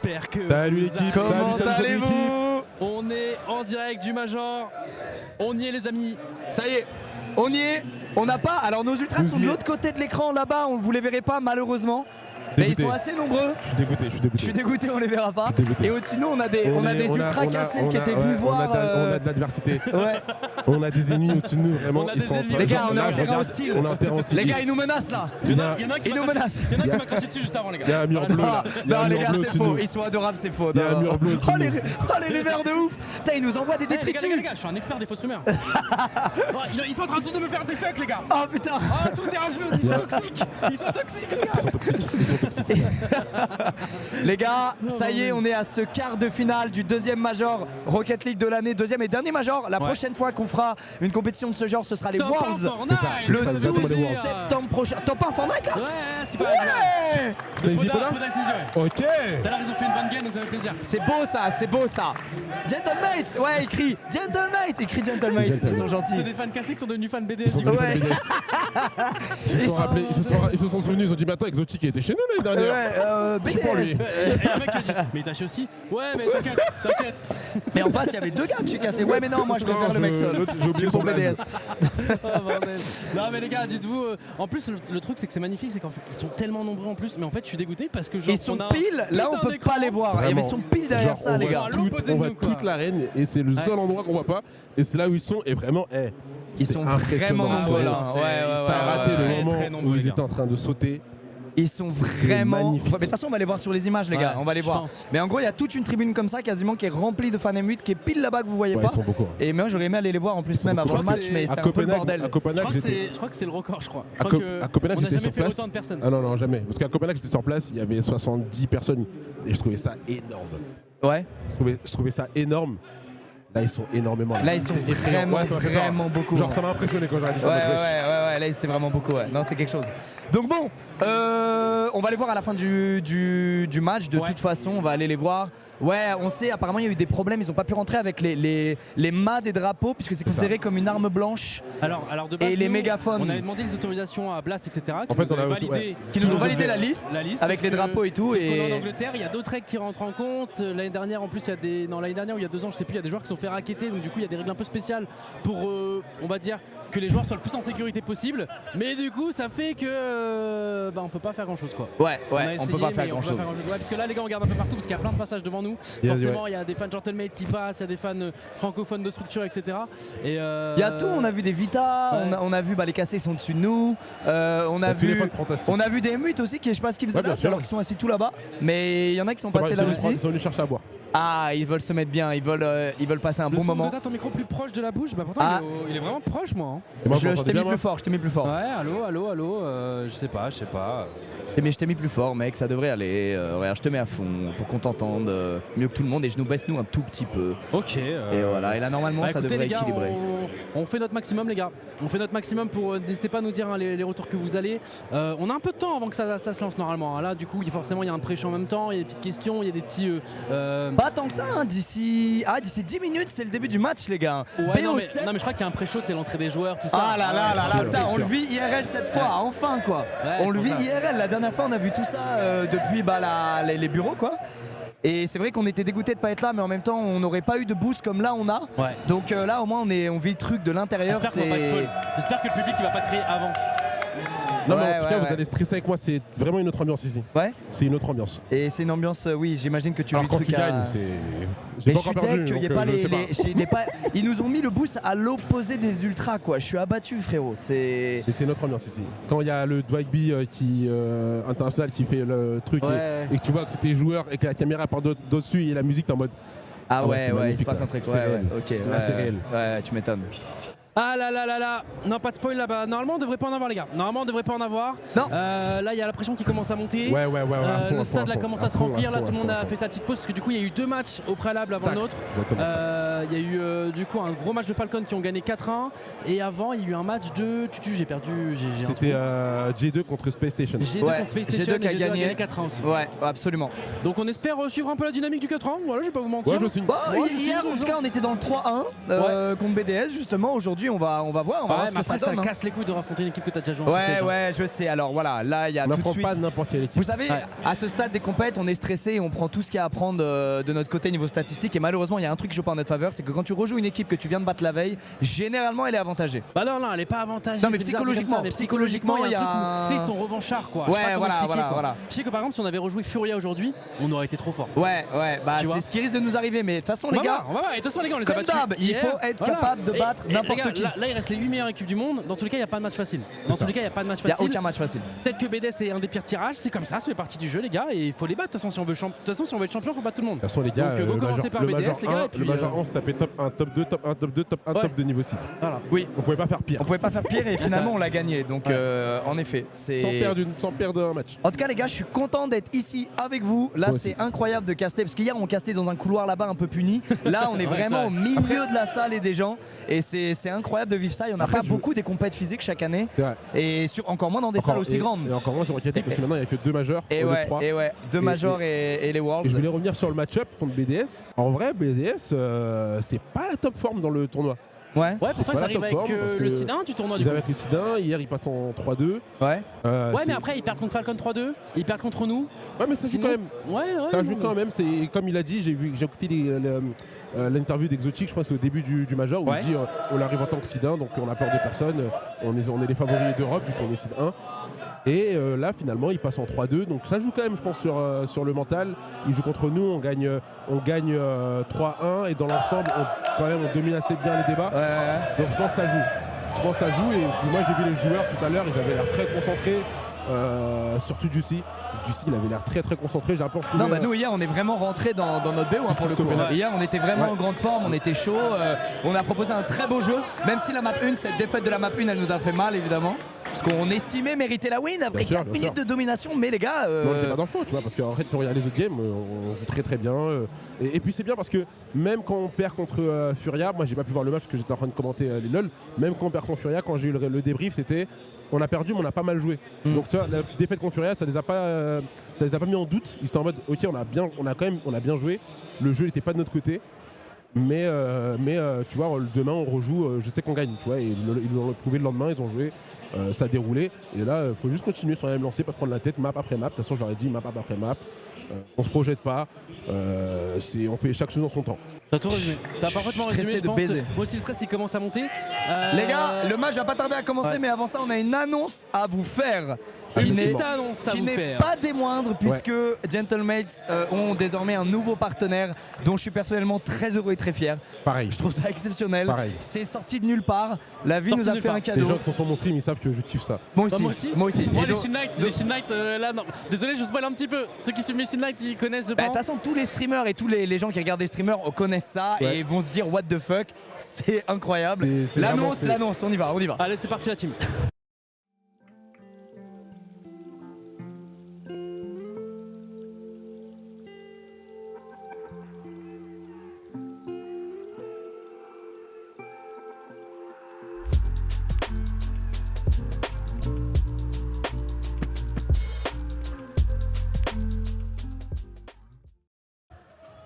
J'espère que Salut vous l'équipe, Comment salut allez-vous? l'équipe. On est en direct du Major. On y est les amis. Ça y est, on y est. On n'a pas. Alors nos ultras sont de l'autre côté de l'écran là-bas. On vous les verrez pas malheureusement. Mais ils sont assez nombreux. Je suis dégoûté, Je suis dégoûté, on les verra pas. Et au-dessus de nous, on a des ultras cassés qui étaient venus voir. On a de l'adversité. Ouais. On a des ennemis au-dessus de nous, vraiment. Ils sont en train Les gars, on est en terrain hostile. On est en terrain hostile. Les gars, ils nous menacent là. Il y en a un qui nous menacent. Il y en a qui m'a craché dessus juste avant les gars. Il y a un mur bleu là. Non les gars, c'est faux. Ils sont adorables, c'est faux. Il y a un mur bleu au-dessus Oh de nous. les verts de ouf. Ça, ils nous envoient des Les détritus. gars, je suis un expert des fausses rumeurs. Ils sont en train tous de me faire des fuck les gars. Oh putain. Ah tous des rageux, ils sont toxiques. Ils sont toxiques les gars. Ils sont toxiques. Les gars, ça y est, on est à ce quart de finale du deuxième Major Rocket League de l'année, deuxième et dernier Major. La prochaine fois qu'on fera une compétition de ce genre, ce sera les Worlds. C'est ça, Le ce sera 12 exactement les Worlds. septembre prochain. Top 1 Fortnite là? Ouais, ce qui paraît. Ouais. Sneezy Poda. Ok. Tout à l'heure ils ont fait une bonne game donc ça fait plaisir. C'est beau ça. Gentlemates, ouais, écrit Gentlemates, ils sont gentils. C'est des fans cassés qui sont devenus fans BDS. Ils sont du coup. devenus BDS. Ils se sont souvenus, ils ont dit mais attends, Exotic était chez nous l'année dernière. Ouais, Je suis pour lui. BDS. Et un mec qui a dit mais il t'a chié aussi. Ouais mais t'inquiète. Mais en face, il y avait deux gars de chez Cassé. Ouais, mais non, moi je préfère le mec seul. J'ai oublié son BDS. Oh, bordel. Non mais les gars, dites-vous, en plus le truc c'est que c'est magnifique, c'est qu'en fait ils sont tellement nombreux en plus, mais en fait je suis dégoûté parce que genre Ils sont on a pile, là on peut pas les voir. Vraiment. Ils sont pile derrière Genre, ça, les gars. on voit toute l'arène et c'est le seul endroit qu'on voit pas. Et c'est là où ils sont et vraiment, Ils sont vraiment nombreux là. Ça a raté le moment très nombreux, où les ils gars. étaient en train de sauter. Ils sont vraiment. magnifique. Mais de toute façon, on va les voir sur les images, les gars. Ouais, On va les je voir. pense. Mais en gros, il y a toute une tribune comme ça, quasiment qui est remplie de fans M8, qui est pile là-bas que vous voyez Ouais, pas. ils sont beaucoup. Et moi, j'aurais aimé aller les voir en plus, même avant le beaucoup. match, mais c'est À un peu le bordel. À Copenhague, Je crois que c'est le record, je crois. À Copenhague, on n'a j'étais jamais sur fait place. autant de personnes. Ah non, jamais. Parce qu'à Copenhague, j'étais sur place, il y avait 70 personnes. Et je trouvais ça énorme. Ouais. Je trouvais ça énorme. Là, ils sont énormément. Là, ils sont C'est effrayant. vraiment, Ouais, ça m'a fait peur. vraiment beaucoup. Genre, ça m'a impressionné quand j'ai dit ça. Ouais, donc, ouais, là, c'était vraiment beaucoup, ouais. Non, c'est quelque chose. Donc bon, on va les voir à la fin du match, de toute façon, on va aller les voir. Ouais, on sait, apparemment il y a eu des problèmes, ils ont pas pu rentrer avec les mâts des drapeaux puisque c'est considéré comme une arme blanche. Alors de base, Et les nous, mégaphones. On avait demandé les autorisations à Blast, etc. En fait, on a validé. Qui nous ont validé la liste avec sauf les que- drapeaux et tout. sauf qu'on est Et en Angleterre, il y a d'autres règles qui rentrent en compte. L'année dernière, en plus, il y a des. Non, l'année dernière ou il y a 2 ans, je sais plus, il y a des joueurs qui se sont fait racketter. Donc, du coup, il y a des règles un peu spéciales pour, on va dire, que les joueurs soient le plus en sécurité possible. Mais du coup, ça fait que. On peut pas faire grand chose, quoi. ouais, On a on essayé, peut pas faire mais on grand peut chose. Ouais, parce que là, les gars, on regarde un peu partout parce qu'il y a plein de passages devant nous. Forcément, il y a des fans Gentlemate qui passent, il y a des fans francophones de structure, etc. Et Il y a tout, on a vu des Vita, Ouais. on a vu les cassés sont dessus de nous, on a vu des M8 aussi qui je sais pas ce qu'ils faisaient bien là, sûr. alors qu'ils sont assis tout là-bas, mais il y en a qui sont passés là aussi. Ils sont venus chercher à boire. Ah, ils veulent se mettre bien, ils veulent passer un le bon son moment. de ton micro plus proche de la bouche, pourtant Ah. il est vraiment proche, moi. Et moi, Je vous t'ai m'entendez mis bien, plus fort, je t'ai mis plus fort. Ouais, allô, je sais pas. Je t'ai mis plus fort, mec, ça devrait aller. Regarde, je te mets à fond pour qu'on t'entende mieux que tout le monde et je nous baisse nous un tout petit peu. Ok. Et voilà, et là normalement ça écoutez, devrait les gars, équilibrer. on fait notre maximum, les gars. On fait notre maximum pour. N'hésitez pas à nous dire les retours que vous allez. On a un peu de temps avant que ça se lance normalement. Là, du coup, forcément, il y a un pré-show en même temps, il y a des petites questions, il y a des petits. Pas tant que ça, hein, d'ici 10 minutes c'est le début du match, les gars. Ouais, non, mais BO7. je crois qu'il y a un pré-show, c'est l'entrée des joueurs, tout ça. Ah là là là là, sûr, putain, bien on le sûr. vit IRL cette fois, enfin quoi. Ouais, On le c'est vit pour ça. IRL, la dernière fois on a vu tout ça depuis les bureaux quoi. Et c'est vrai qu'on était dégoûté de pas être là, mais en même temps on n'aurait pas eu de boost comme là on a. Ouais. Donc là au moins on vit le truc de l'intérieur. J'espère qu'on va pas être spoil. J'espère que le public il va pas créer avant. Non, mais Ouais, en tout cas, ouais. vous allez stresser avec moi. C'est vraiment une autre ambiance ici. Ouais. C'est une autre ambiance. Et c'est une ambiance, oui, j'imagine que tu vis Alors, le quand truc ils à... gagnent, c'est. J'ai Mais pas je suis encore perdu. deck qu'il y ait donc, pas je sais pas. Ils nous ont mis le boost à l'opposé des ultras quoi. Je suis abattu frérot. C'est. Mais c'est notre ambiance ici. Quand il y a le Dwight B international qui fait le truc Ouais. et que tu vois que c'est tes joueurs et que la caméra part d'au-dessus et la musique t'es en mode. Ah ouais, ouais, c'est il se magnifique, passe un là. truc. C'est Ouais, réel. ok. Là, c'est réel. Ouais, tu m'étonnes. Ah là là là là. Non, pas de spoil là-bas. Normalement, on devrait pas en avoir, les gars. Normalement, on devrait pas en avoir. Non. Là, il y a la pression qui commence à monter. Ouais. à fond, Le à stade fond, là à fond, commence à à se fond, remplir. à Là, fond, tout le monde à a fond. fait sa petite pause parce que du coup, il y a eu 2 matchs au préalable avant le nôtre. Exactement, Stax. Il y a eu du coup un gros match de Falcon qui ont gagné 4-1. Et avant, il y a eu un match de. J'ai perdu. J'ai un C'était trou. G2 contre Space Station. G2 Ouais, contre Space Station G2 qui a et G2 gagné. 4-1 aussi. Ouais, absolument. Donc on espère suivre un peu la dynamique du 4-1. Voilà, je vais pas vous mentir. Ouais, je signe. Bon, Ouais, je hier, suis en tout cas, on était dans le 3-1 contre BDS, justement. Aujourd'hui, aujourd'hui, on va voir, on va voir ce que après, ça ça donne. casse les couilles de raffronter une équipe que t'as déjà joué en Ouais, stage. ouais, je sais. Alors voilà, là, il y a On tout de n'apprend suite. pas n'importe quelle équipe. Vous savez, à ce stade des compètes, on est stressé et on prend tout ce qu'il y a à prendre de notre côté niveau statistique. Et malheureusement, il y a un truc qui joue pas en notre faveur, c'est que quand tu rejoues une équipe que tu viens de battre la veille, généralement, elle est avantagée. Bah non, elle est pas avantagée. Non, mais c'est bizarre de dire psychologiquement, ça, mais psychologiquement, il y a un il y a truc où, tu sais, ils sont revanchards quoi. Je sais Ouais, pas comment voilà, expliquer, quoi. voilà. Je sais que par exemple, si on avait rejoué Furia aujourd'hui, on aurait été trop fort. Ouais, bah Tu vois. c'est ce qui risque de nous arriver. Mais de toute façon, les gars, On va voir. Et de toute façon, les gars, on les a comme battus. d'hab, il hier. faut être Voilà. capable de battre Et n'importe les gars, qui. Là, il reste les 8 meilleures équipes du monde. Dans tous les cas, il n'y a pas de match facile. Dans tous les cas, il n'y a pas de match Il n'y a facile. aucun match facile. Peut-être que BDS est un des pires tirages, c'est comme ça, ça fait partie du jeu, les gars, et il faut les battre. De toute façon, si on veut être champion, il faut battre tout le monde. De toute façon, les gars, Donc, go commencer par le BDS, Major les gars, 1, et puis, le Major 1, c'est tapé top 1, top 2, top 1, top 2, top 1, Ouais. top 2 niveau 6. Voilà. Oui, On pouvait pas faire pire. on pouvait pas faire pire et finalement on l'a gagné. Donc en effet, c'est. Sans perdre un match. En tout cas les gars, je suis content d'être ici avec vous. Là Moi aussi. c'est incroyable de caster parce qu'hier on castait dans un couloir là-bas un peu puni. Là on est vraiment au milieu de la salle et des gens et c'est incroyable de vivre ça. Il y en a Après, pas beaucoup des compètes physiques chaque année C'est vrai. et encore moins dans des salles aussi grandes. Et encore moins sur Rocket parce que maintenant il n'y a que 2 majors. Et au lieu de ouais, 3. et ouais, deux majors et les Worlds. Et je voulais revenir sur le match-up contre BDS. En vrai, BDS, c'est pas la top forme dans le tournoi. Ouais, Ouais, pourtant, ils Voilà, arrivent top avec forme, parce le que Sidin du tournoi du Ils coup. avaient avec le Sidin, hier ils passent en 3-2. ouais. Ouais, mais c'est- après, ils perdent contre Falcon 3-2, ils perdent contre nous. Ouais, mais ça joue Sinon- quand même. Ouais, Ça non, joue quand même. C'est comme il a dit, j'ai écouté l'interview d'Exotic, je crois que c'est au début du Major, où Ouais. il dit on arrive en tant que Sidin, donc on a peur de personne. On est les favoris d'Europe vu qu'on est Sid 1. Et là, finalement, il passe en 3-2. Donc ça joue quand même, je pense, sur le mental. Il joue contre nous, on gagne 3-1. Et dans l'ensemble, quand même, on domine assez bien les débats. Donc je pense que ça joue. Et puis moi, j'ai vu les joueurs tout à l'heure, ils avaient l'air très concentrés. Surtout Juicy. Juicy, il avait l'air très très concentré. J'ai un peu retrouvé, Non, bah nous hier on est vraiment rentré dans notre BO pour le coup. Copenhague. Hier on était vraiment Ouais. en grande forme, on était chaud. On a proposé un très beau jeu, même si la map 1, cette défaite de la map 1, elle nous a fait mal évidemment. Parce qu'on estimait mériter la win après Bien sûr, 4 bien minutes sûr. de domination, mais les gars. Mais on était pas dans le faux, tu vois, parce qu'en fait, tu regardes les autres games, on joue très très bien. Et puis c'est bien parce que même quand on perd contre Furia, moi j'ai pas pu voir le match parce que j'étais en train de commenter les LoL, même quand on perd contre Furia, quand j'ai eu le débrief, c'était on a perdu mais on a pas mal joué. Donc ça, la défaite contre Furia, ça les a pas mis en doute. Ils étaient en mode ok, on a bien joué, le jeu n'était pas de notre côté. Mais tu vois, demain on rejoue, je sais qu'on gagne, tu vois, et ils l'ont prouvé le lendemain, ils ont joué. Ça a déroulé et là il faut juste continuer sur la même lancée, pas se prendre la tête map après map. De toute façon je leur ai dit map après map, on se projette pas, on fait chaque chose dans son temps. T'as tout résumé. T'as parfaitement Stressé résumé, je de pense. baiser. Moi aussi, le stress il commence à monter. Les gars, le match va pas tarder à commencer, Ouais. mais avant ça on a une annonce à vous faire. Qui Une n'est petite annonce à qui vous n'est faire. pas des moindres puisque Gentlemates ont désormais un nouveau partenaire dont je suis personnellement très heureux et très fier. Pareil. Je trouve ça exceptionnel. Pareil. C'est sorti de nulle part. La vie Sorti nous a de nulle fait part. un Les cadeau. gens qui sont sur mon stream ils savent que je kiffe ça. Moi Bah, aussi. moi aussi. Moi aussi. Moi, Et les donc- Shin Knight, là, non. Désolé, je spoil un petit peu. Ceux qui suivent mes Shin Knight, ils connaissent, je Bah, de pense. toute façon, tous les streamers et tous les gens qui regardent des streamers connaissent ça Ouais. et vont se dire what the fuck, c'est incroyable. C'est vraiment- L'annonce, on y va. Allez, c'est parti, la team.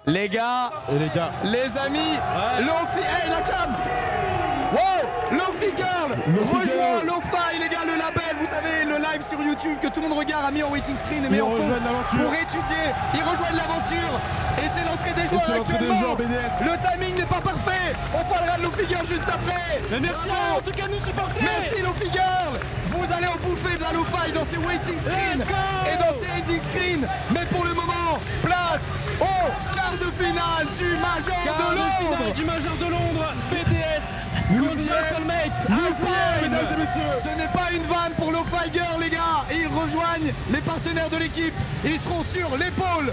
Les gars, Et les gars, les amis, Lofi, hey la cam, wow, Lofi Girl, rejoins Lo-Fi les gars, le label, vous savez, le live sur YouTube que tout le monde regarde, a mis en waiting screen et mis Ils en fond rejoignent l'aventure. pour étudier, ils rejoignent l'aventure et c'est l'entrée des joueurs c'est l'entrée des actuellement. joueurs BDS. Le timing n'est pas parfait, on parlera de Lofi Girl juste après. Mais merci à eux, en tout cas, nous supporter. Merci Lofi Girl, vous allez en bouffer de la Lo-Fi dans ces waiting screens Let's go. et dans ces ending screens, mais pour le moment, place au quart de finale du Major Quart de de Londres. finale du Major de Londres, BDS, Nous contre y sommes. Gentlemates, Nous y sommes, mesdames et messieurs. Ce n'est pas une vanne pour Lo-Fi Girl les gars, ils rejoignent les partenaires de l'équipe, ils seront sur l'épaule,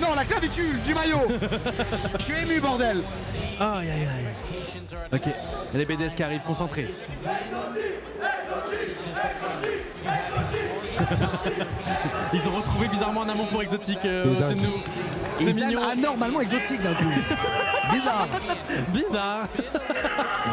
non la clavicule du maillot. Je suis ému bordel. Aïe, aïe, aïe. Ok, il y a les BDS qui arrivent, concentrés. Ils ont retrouvé bizarrement un amour pour exotique au-dessus de nous. C'est Ils aiment mignon. anormalement exotique d'un coup. Bizarre. Bizarre.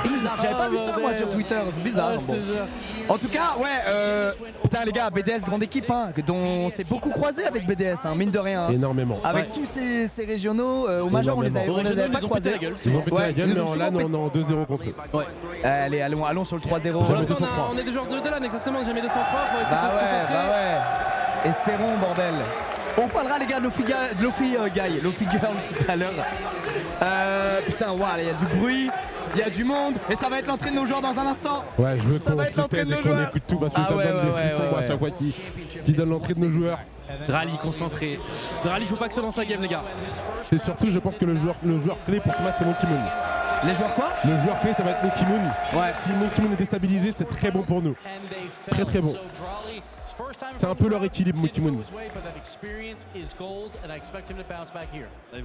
Bizarre. J'avais pas vu ça moi sur Twitter, c'est bizarre. Ah, je te Bon. jure. En tout cas, ouais, putain les gars, BDS, grande équipe, hein, dont on s'est beaucoup croisé avec BDS, hein, mine de rien. Hein. Énormément. Avec Ouais. tous ces régionaux, au Major, on les avait, Aux régionaux, pas ils ont pété croisés. la gueule. Ils ont pété Ouais, la gueule, ils mais nous ont en souvent LAN, pété. on est en 2-0 contre eux. Ouais. Allez, allons sur le 3-0. Pour Jamais l'instant, 203. on est des joueurs de LAN, exactement. Jamais 203. Faut rester Bah ouais, concentré. bah ouais. Espérons, bordel. On parlera les gars de Lofi Girl tout à l'heure. Putain, waouh, il y a du bruit, il y a du monde, et ça va être l'entrée de nos joueurs dans un instant. Ouais, je veux Ça va qu'on être se l'entrée taise de et nos qu'on joueurs. écoute tout parce que Ah ça me ouais, donne des ouais, frissons ouais, à chaque fois qui donne l'entrée de nos joueurs. Drali concentré. Drali, faut pas que ce lance sa game, les gars. Et surtout, je pense que le joueur clé pour ce match, c'est Monkey Moon. Les joueurs quoi? Le joueur clé, ça va être Monkey Moon. Ouais. Si Monkey Moon est déstabilisé, c'est très bon pour nous. Très très bon. C'est un peu leur équilibre, Monkey Moon.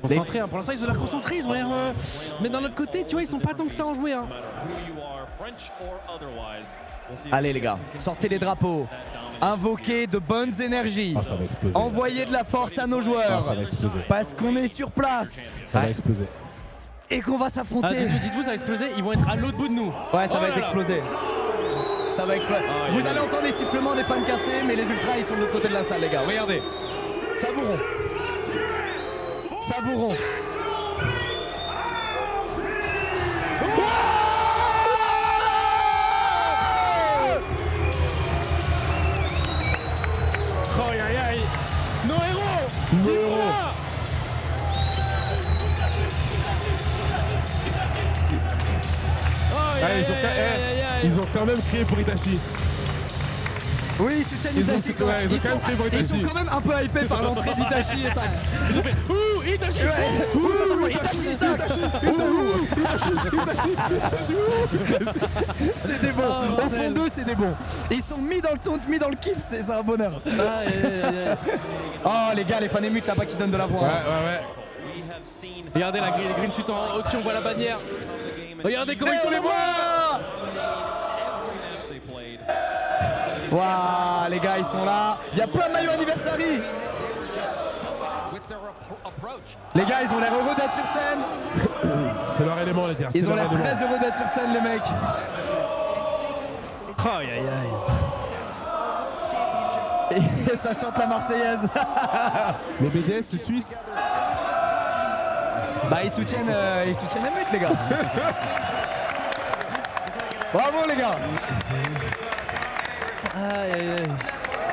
Concentré, hein. Pour l'instant, ils ont l'air concentrés. Ils ont l'air. Mais d'un autre côté, tu vois, ils sont pas tant que ça en jouer. Hein. Allez les gars, sortez les drapeaux. Invoquez de bonnes énergies. Ah, ça va exploser. Envoyez de la force à nos Ah, joueurs. ça va exploser. Parce qu'on est sur place. Ça va exploser. Et qu'on va Ah, s'affronter. dites-vous, ça va exploser. Ils vont être à l'autre bout de nous. Ouais, ça Oh va là être là. explosé. Ça va exploser. Vous allez entendre les sifflements des fans cassés, mais les ultras ils sont de l'autre côté de la salle, les gars. Regardez. Savourons. Savourons. Aïe aïe aïe. Nos héros. Nos Ils sont héros. là. Aïe, Ah, aïe, ils, ont, aïe, aïe, aïe, aïe. ils ont quand même crié pour Itachi. Oui, ils soutiennent Ils ont- Itachi. ouais, ils ont quand même pris pour Ils sont Itachi. quand même un peu hypés par l'entrée d'Itachi et ça. Ils ont fait ouh, Itachi. Ouh, Itachi, c'est des bons. Au fond bordel. d'eux, c'est des bons. Ils sont mis dans le taunt, mis dans le kiff, c'est un bonheur. Aïe, aïe, aïe, aïe. Oh les gars, les fans émutes là-bas qui donnent de la voix. Ouais, hein. ouais. Regardez la green shoot en au-dessus, on voit la bannière. Regardez comment Et ils sont on les voit. Waouh, les gars, ils sont là. Il y a plein de maillots anniversary. Les gars, ils ont l'air heureux d'être sur scène. C'est leur élément, les gars. c'est Ils ont leur l'air élément. très heureux d'être sur scène, les mecs. Aïe aïe aïe. Et ça chante la Marseillaise. Mais BDS, c'est suisse. Bah, ils soutiennent les meutes, les gars. Bravo, les gars. Aïe aïe aïe.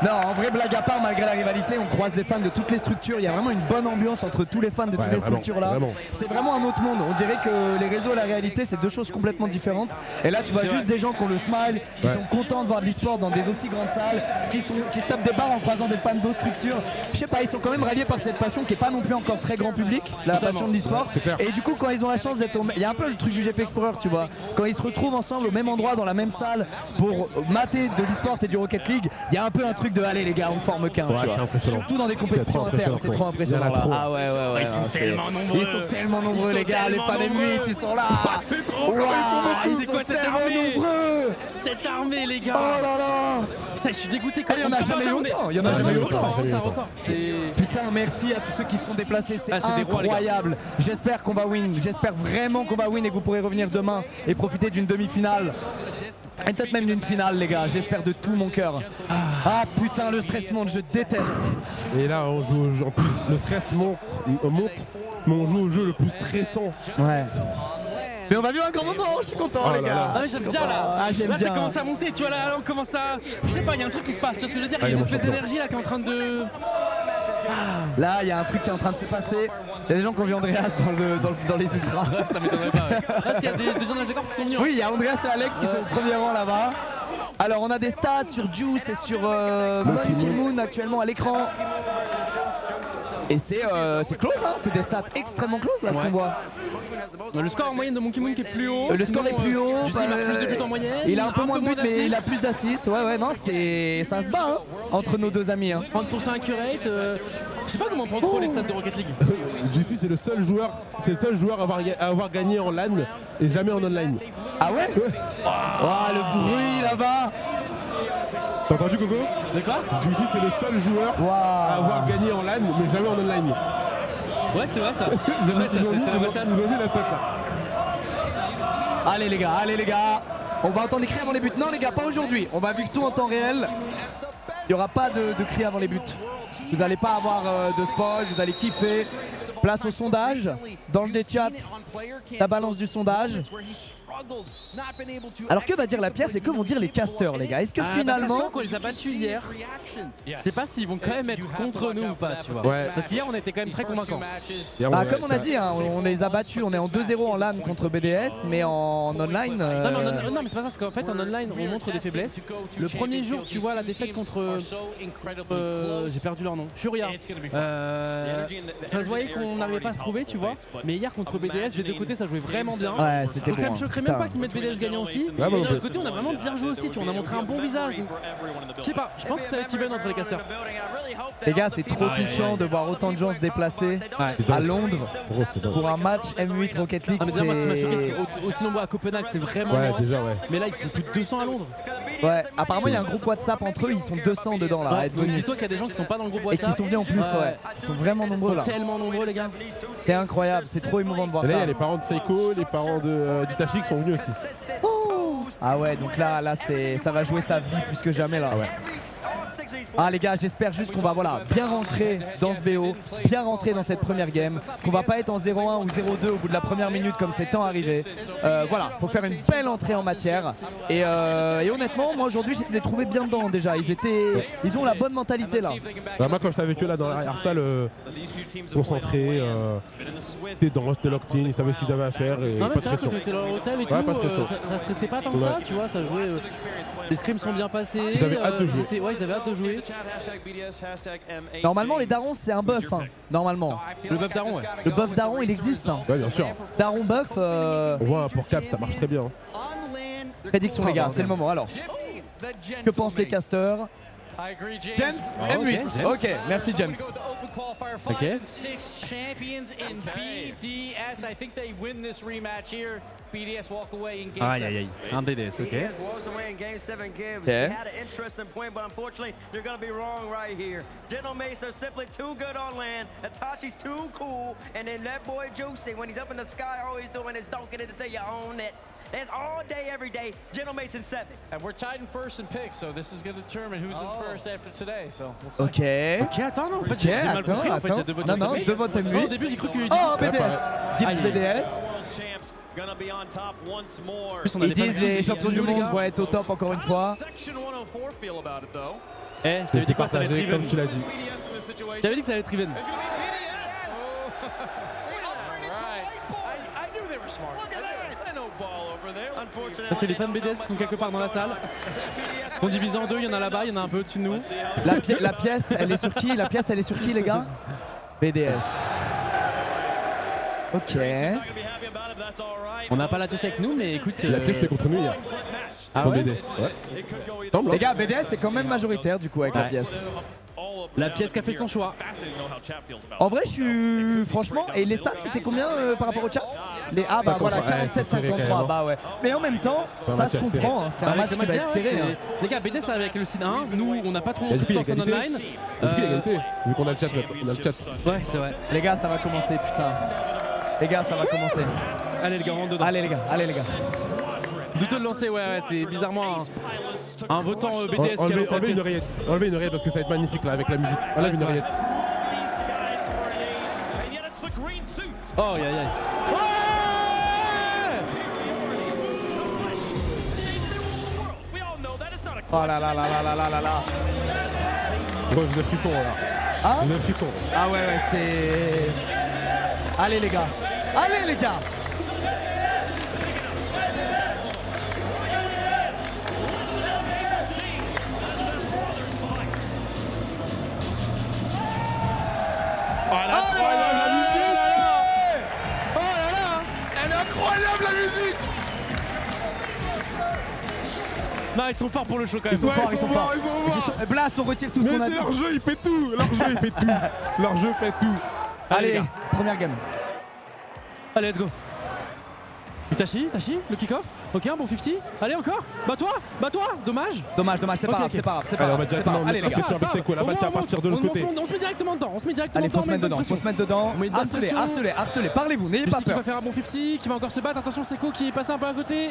Non, en vrai, blague à part, malgré la rivalité, on croise des fans de toutes les structures. Il y a vraiment une bonne ambiance entre tous les fans de toutes les vraiment, structures là. vraiment. C'est vraiment un autre monde. On dirait que les réseaux et la réalité, c'est deux choses complètement différentes. Et là, tu vois C'est juste vrai. des gens qui ont le smile, qui Ouais. sont contents de voir de l'e-sport dans des aussi grandes salles, qui se tapent des barres en croisant des fans d'autres structures. Je sais pas, ils sont quand même ralliés par cette passion qui est pas non plus encore très grand public, la Totalement. passion de l'e-sport. C'est clair. Et du coup, quand ils ont la chance d'être il y a un peu le truc du GP Explorer, tu vois. Quand ils se retrouvent ensemble au même endroit, dans la même salle, pour mater de l'e-sport et du Rocket League, il y a un peu un truc de allez les gars, on forme qu'un. Ouais, tu vois. c'est impressionnant. Surtout dans des C'est compétitions trop internes, c'est trop impressionnant. impressionnant Il y en a là. trop. Ah ouais, Ils sont non, tellement nombreux. Ils sont tellement nombreux Ils les sont gars, les tellement fans nombreux. émuits, ils sont là. C'est trop, Waouh, C'est ils sont quoi cette tellement armée nombreux. Cette armée, les Oh gars. là là. Putain, je suis dégoûté quand Il y en a jamais eu autant, il y en a jamais eu Je crois autant. que c'est un record. C'est. Putain, merci à tous ceux qui se sont déplacés, c'est Ah, c'est des rois, les gars. incroyable. J'espère qu'on va win, j'espère vraiment qu'on va win et que vous pourrez revenir demain et profiter d'une demi-finale. Et peut-être même d'une finale, les gars, j'espère de tout mon cœur. Ah putain, le stress monte, je déteste. Et là, on joue au jeu. En plus, le stress monte, mais on joue au jeu le plus stressant. Ouais. Mais on va vivre un grand moment, je suis content, Oh les là gars. là. Ah, mais j'aime bien là. Ah, j'aime Là, ça bien. commence à monter, tu vois. Là, on commence à. Je sais pas, il y a un truc qui se passe. Tu vois ce que je veux dire? Il y a Allez, une mon espèce champion. d'énergie là qui est en train de. Là, il y a un truc qui est en train de se passer. Il y a des gens qui ont vu Andreas dans les ultras. Ça m'étonnerait pas. Ouais. Parce qu'il y a des gens dans les écoles qui sont venus. Oui, il y a Andreas et Alex qui sont au premier rang là-bas. Alors, on a des stats sur Juice et sur Monkey Moon actuellement à l'écran. Et c'est close, hein. C'est des stats extrêmement close là, ce Ouais. qu'on voit. Le score en moyenne de Monkey Moon qui est plus haut. Le score est plus haut. Tu sais, il marque plus de buts en moyenne. Il a un peu moins de buts, mais il a d'assists. plus d'assists. Ouais, non, ça se bat hein, entre nos deux amis. Hein. 30% accurate. Je sais pas comment on prend trop les stats de Rocket League. Juicy, c'est le seul joueur à avoir gagné en LAN et jamais en online. Ah ouais. Oh, le bruit là-bas. T'as entendu Coco? De quoi? Juicy c'est le seul joueur à avoir gagné en LAN mais jamais en online. Ouais, c'est vrai ça. C'est vrai, c'est la vraie stat. Ils ont mis la stat là. Allez les gars. On va entendre des cris avant les buts. Non les gars, pas aujourd'hui. On va vivre tout en temps réel. Il n'y aura pas de cris avant les buts. Vous n'allez pas avoir de spoil, vous allez kiffer. Place au sondage. Dans le chat, la balance du sondage. Alors que va dire la pierre, c'est que vont dire les casters les gars. Est-ce que finalement... Ça sent qu'on les a battus hier. Je sais pas s'ils vont quand même être contre nous ou pas, tu vois. Ouais. Parce qu'hier on était quand même très convaincants. Bah, comme on a dit, hein, on les a battus, on est en 2-0 en LAN contre BDS, mais en online... Non mais c'est pas ça, c'est qu'en fait en online on montre des faiblesses. Le premier jour tu vois la défaite contre... j'ai perdu leur nom. Furia. Ça se voyait qu'on n'arrivait pas à se trouver, tu vois. Mais hier contre BDS, des deux côtés ça jouait vraiment bien. Ouais, c'était donc bon, ça me hein. choquerait même pas qu'ils mettent BDS gagnant aussi. bah, Et d'un autre côté on a vraiment bien joué aussi, tu vois. On a montré un bon visage. Donc... Je sais pas, je pense que ça va être even entre les casters. Les gars, c'est trop touchant de voir autant de gens se déplacer à Londres Gros, c'est dingue. pour un match M8 Rocket League. Ah mais déjà moi ce qui m'a choqué c'est c'est... qu'aussi nombreux à Copenhague c'est vraiment Ouais, loin. déjà, ouais. Mais là ils sont plus de 200 à Londres. Ouais, apparemment il y a un groupe WhatsApp entre eux, ils sont 200 dedans là. à Ouais, être donc venus. dis-toi qu'il y a des gens qui sont pas dans le groupe Et qui WhatsApp. sont venus en plus, ouais. Ils sont vraiment nombreux là. Tellement nombreux les gars. C'est incroyable, c'est trop émouvant de voir Et là, il y ça. a les parents de Seiko, les parents d'Itachi qui sont venus aussi. Ah ouais, donc là ça va jouer sa vie plus que jamais là. Ah les gars, j'espère juste qu'on va bien rentrer dans ce BO, bien rentrer dans cette première game, qu'on va pas être en 0-1 ou 0-2 au bout de la première minute comme c'est tant arrivé. Voilà, faut faire une belle entrée en matière. Et honnêtement, moi aujourd'hui je les ai trouvés bien dedans déjà. Ils ont la bonne mentalité là. Bah, moi, quand j'étais avec eux là dans l'arrière-salle, concentrés, c'était locked in, ils savaient ce qu'ils avaient à faire et Non mais pas de toi quand pression. t'étais dans l'hôtel et Ouais, tout, pas de pression. ça stressait pas tant que ça, tu vois, ça jouait. Les scrims sont bien passés. Ils avaient hâte de jouer. Ils avaient hâte de jouer. Normalement les darons c'est un buff, hein, normalement. Le buff daron, ouais. Le buff daron il existe. Hein. Ouais, bien sûr. Daron buff, On voit un pour cap, ça marche très bien. prédiction les gars, c'est le moment alors. Que pensent les casters? James M8. James. Ok, merci James. Ok. Six champions in BDS. I think they win this rematch here. BDS walk away in game Aïe 7. aïe aïe. Un BDS, ok. BDS walks away in game 7 gives. Okay. He had an interesting point, but unfortunately, you're going to be wrong right here. General Maester simply too good on land. Itachi's too cool. And then that boy Juicy, when he's up in the sky, all he's doing is dunking it into your own net. That's all day, every day. General Mason 7. And we're tied in first in picks, so this is going to determine who's in first after today. So we'll see. Ok. Ok, attends, non, en fait, j'ai mal compris. En fait, il y a deux votes. Non, non, deux votes M8. Au début, j'ai cru qu'il y Oh, avait BDS. Gibbs Aïe. BDS. Champs gonna be on top once more. En plus, on a Ils des fans disent les qui champions du jouent, les monde gars. vont être au top encore une fois. Section 104 feel about it though. Eh, je t'avais dit quoi, ça allait être Partagé even. comme tu l'as dit. BDS in this situation. Je t'avais dit que ça allait être even. Right. I knew they were smart. I know ball over there. Unfortunately, Ça, c'est les fans BDS qui sont quelque part dans la salle. On divise en deux, il y en a là-bas, il y en a un peu au-dessus de nous. La pièce, elle est sur qui? La pièce, elle est sur qui, les gars? BDS. Ok. On n'a pas la pièce avec nous, mais écoute. La pièce était contre nous hier. Ah Contre ouais BDS. Ouais. Semble, hein. Les gars, BDS est quand même majoritaire du coup avec la Ouais. pièce. La pièce qui a fait son choix. En vrai, je suis. Franchement, et les stats c'était combien par rapport au chat? Ah bah voilà, 47-53, bah ouais. Mais en même temps, C'est un ça match se serré. comprend, hein, c'est un match qui va être serré. hein. Les gars, BDS avec le site 1, nous on n'a pas trop Et du montré coup, de force en égalité. online. Et du coup, égalité. Vu qu'on a le chat, on a le chat. Ouais, c'est vrai. Les gars, ça va commencer, putain. Les gars, ça va commencer. Allez les gars, on rentre dedans. Allez les gars, allez les gars. Douteux de lancer, ouais, c'est bizarrement un votant BDS qui a lancé la Enlevez une pièce. oreillette. Enlevez une oreillette parce que ça va être magnifique là avec la musique. Enlève c'est une vrai. oreillette. And yet it's the green suit. Oh, aïe aïe aïe. We all know that is not a Oh là là là là là là là là. Gros, j'ai des frissons là. Hein J'ai des frissons. Ah ouais, ouais, c'est. Allez les gars. Allez les gars. Incroyable la musique. Oh là là. Elle est incroyable la musique. Non, ils sont forts pour le show quand même. Ils sont forts, ils sont forts. ils sont forts. Blast, on retire tout ce Mais qu'on a c'est dit. leur jeu, il fait tout. Leur jeu, il fait tout. Leur jeu fait tout. Allez, les Allez, gars. première game. Allez, let's go. Itachi, le kick-off. Ok, un bon 50. Allez, encore. Bats-toi. Dommage. Dommage, c'est pas Ok, grave, ok. c'est pas grave. C'est Allez, pas on va grave, c'est pas directement grave. Allez, les mettre gars. la pression avec Seiko. La balle qui va On monte, partir de l'autre côté. On se met directement dedans. Allez, faut se on met mettre une bonne dedans, faut pression. se mettre dedans. On met une bonne pression. Harcelez. Parlez-vous, n'ayez pas Lucie qui va peur. faire un bon 50, qui va encore se battre. Attention, Seiko qui est passé un peu à côté.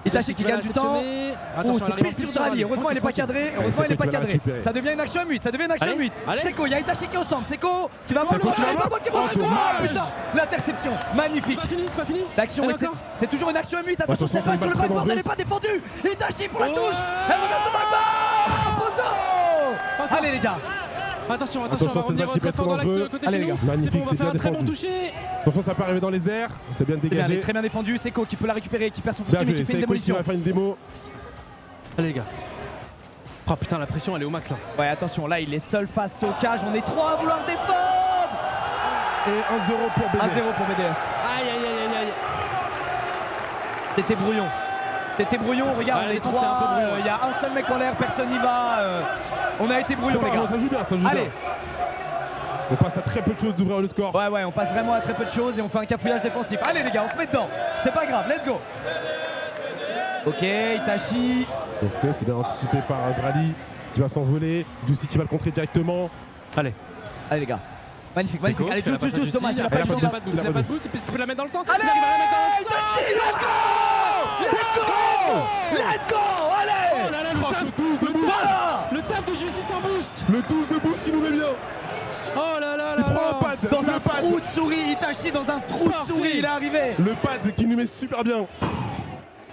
Itachi qui va gagne du temps. réceptionner. Oh, Attention, c'est elle arrive en pile plus sur Drali. Heureusement, elle est pas cadrée. Heureusement, elle est pas Seiko qui va la cadrée. récupérer. Ça devient une action à 8. Allez, allez. Seiko, il y a Itachi qui est au centre. Seiko, tu vas voir le Seiko qui va ballon. voir. Qui va Oh, dommage. putain, l'interception. Magnifique. C'est pas fini. L'action, Allez, est- encore. c'est toujours une action à 8. Attention, Attention, c'est c'est pas une sur le balle très backboard, elle n'est dangereuse. pas défendue. Itachi pour la Oh. touche. Elle regarde ce backboard. Poteau. Allez, les gars. Attention, on va Attention, c'est une revenir balle qui très peut fort être dans l'axe dangereux. côté Allez, chez les nous. gars. C'est Magnifique, bon, on va c'est faire un bien très bon défendu. toucher. Attention, ça peut arriver dans les airs. C'est bien Eh bien, elle est dégagé. très bien défendue. Seiko qui peut la récupérer, qui perd son Bien footing et joué. qui fait une Seiko qui démolition. va faire une démo. Allez, les gars. Oh putain, la pression elle est au max là. Ouais, attention, là, il est seul face au cage. On est 3 à vouloir défendre. Et 1-0 pour 1-0 BDS. pour BDS. Aïe. C'était brouillon, regarde, Ouais, on la est défense, 3, c'était un peu brouillon, ouais. il y a un seul mec en l'air, personne n'y va. On a été C'est brouillon, pas les grave, gars. ça joue bien, ça joue Allez, bien. On passe à très peu de choses d'ouvrir le score. ouais, on passe vraiment à très peu de choses et on fait un cafouillage défensif. Allez, les gars, on se met dedans. C'est pas grave, let's go. Ok, Itachi. Donc c'est bien anticipé par Drali qui va s'envoler. Juicy qui va le contrer directement. Allez. Allez, les gars. Magnifique. Allez, Qui fait la passe à juste, Juicy. dommage, il a Il pas a eu pas le de temps. boost, il a pas de boost, et puisqu'il peut la mettre dans le centre. Allez, il arrive à la mettre dans le centre. Let's go. Allez. Oh là là, Oh, ce touche de boost. Voilà. le taf de Juicy sans boost. Le touche de boost qui nous met bien. Oh là là Il là prend là. un pad. Dans C'est un le pad. trou de souris, Itachi dans un trou de Parfait. souris, il est arrivé. Le pad qui nous met super bien.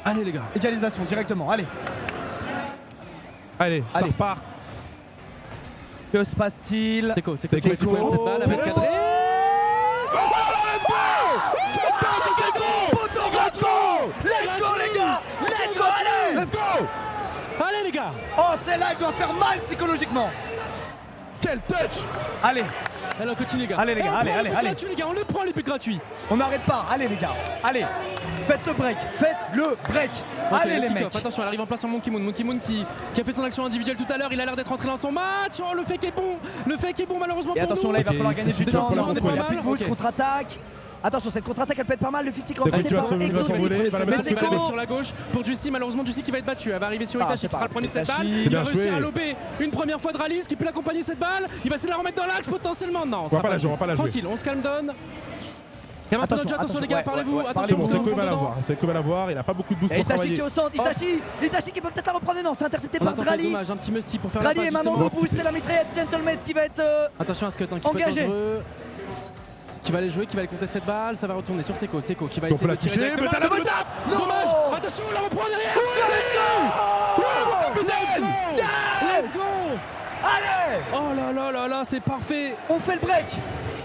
Allez les gars. Égalisation directement, allez. Allez, ça Allez. repart. Que se passe-t-il? Seiko qui Seiko. récupère cette balle avec cadré. Let's go les gars. Let's go, allez. Let's go. Allez les gars. Oh, celle-là, elle doit faire mal psychologiquement. Quel touch. Allez, Allez on continue les gars. Allez, les gars, On allez, prend allez, les buts allez. gratuits, les gars, on le prend les buts gratuits. on n'arrête pas. Allez les gars, allez. Faites le break, Ok, Allez le les kick-off. mecs. Attention, elle arrive en place sur Monkey Moon. Monkey Moon qui a fait son action individuelle tout à l'heure. Il a l'air d'être entré dans son match. Oh, le fake est bon. Le fake est bon malheureusement Et pour attention, nous. là, il va Ok, falloir gagner du temps. défensivement, Il c'est n'y a pas plus de mal. boost, Ok. contre-attaque. Attention, cette contre-attaque, elle peut être pas mal. Le 50 qui Seiko remporté qui va par s'envoler, il va la mettre Il va la mettre Seiko. sur la gauche pour Juicy. Malheureusement, Juicy qui va être battu. Elle va arriver sur Ah, Itachi c'est qui sera pas le premier de grave, cette c'est balle. Itachi. Il Bien va réussir joué. à lober une première fois Dralis qui peut l'accompagner cette balle. Il va essayer de la remettre dans l'axe potentiellement. Non, va pas la jouer, on va pas la jouer. Tranquille, on se calme down. Et maintenant, attention les gars, ouais, parlez-vous. ouais, Attention, C'est bon, parlez-vous. Seiko va dedans. l'avoir. Seiko va l'avoir. Il a pas beaucoup de boost Et pour Itachi travailler. qui est au centre. Itachi qui peut peut-être la reprendre. Non, c'est intercepté On par attend quelques Drali. dommages, un petit musty pour faire la Drali passe et maintenant justement. on pousse, c'est la mitraillette Gentleman qui va être. Attention à ce que tant qu'il peut être Engagé. dangereux. Qui va aller jouer, qui va aller compter cette balle, ça va retourner sur Seiko qui va On peut essayer la de tirer toucher, mais directement. t'as la Double double tap. Non. Dommage. Attention, on la reprend derrière. Let's go. Allez, Oh là là là là, c'est parfait. on fait le break.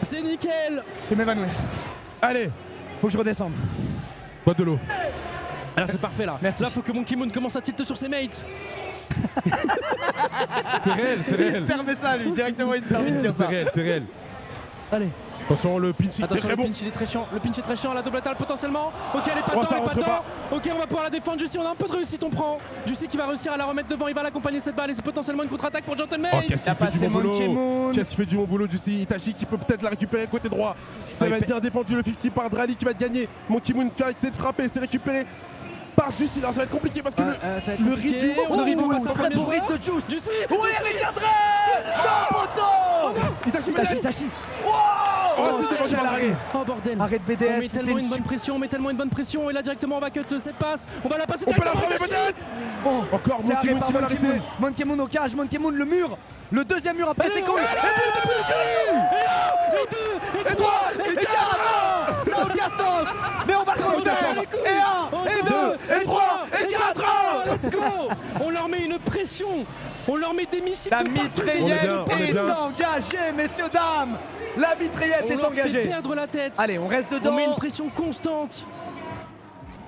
C'est nickel. Je vais m'évanouir. Allez, Faut que je redescende. boîte de l'eau. Alors c'est parfait là. Merci. Là, faut que Monkey Moon commence à tilt sur ses mates. C'est réel, c'est Il se réel. permet ça lui, directement il se permet de dire C'est ça. réel, c'est réel. Allez. Attention, le pinch il est Attention, très le bon. pinch il est très chiant. Le pinch est très chiant, la double attaque potentiellement. Ok, elle est pas Oh, dedans, ça elle est pas rentre dedans. pas. Ok, on va pouvoir la défendre. Juicy, on a un peu de réussite, on prend. Juicy qui va réussir à la remettre devant. Il va l'accompagner cette balle et c'est potentiellement une contre-attaque pour Gentleman. Oh, Cassie Il a fait du passé bon Monkey boulot. Moon. Cassie fait du bon boulot. Juicy Itachi qui peut peut-être la récupérer côté droit. Ça il va être fait- bien défendu. Le 50 par Drali qui va gagner. Monkey Moon qui a été frappé. C'est récupéré par Juicy. Alors ça va être compliqué parce que Ça va être le compliqué. rythme. On arrive au passage très premier beau joueur. rythme de Juice. Juicy, Oui, Juicy. elle est cadrée. Non, poteau. Itachi Itachi, peut-être. Itachi. Oh, c'est défendu par Drali. Oh bordel. Arrête On BDS, met c'était tellement une une bonne pression, on met tellement une bonne pression et là directement on va cut cette passe. On va la passer On peut la directement. frapper Itachi. peut-être. Oh, Encore c'est Monkey arrêt Moon par qui va Monkey l'arrêter. Moon. Monkey Moon au cage, Monkey Moon le mur. Le deuxième mur après Allez, c'est cool. ouais. Et 3 et 4. Ça n'a aucun sens. Mais on va le refaire. Et 1, et 2, Et 3 et 4. Let's go. On leur met une pression. On leur met des missiles La de partout. mitraillette on est est bien. engagée, messieurs, dames. La mitraillette On est leur fait engagée. perdre la tête. Allez, on reste On dedans. met une pression constante.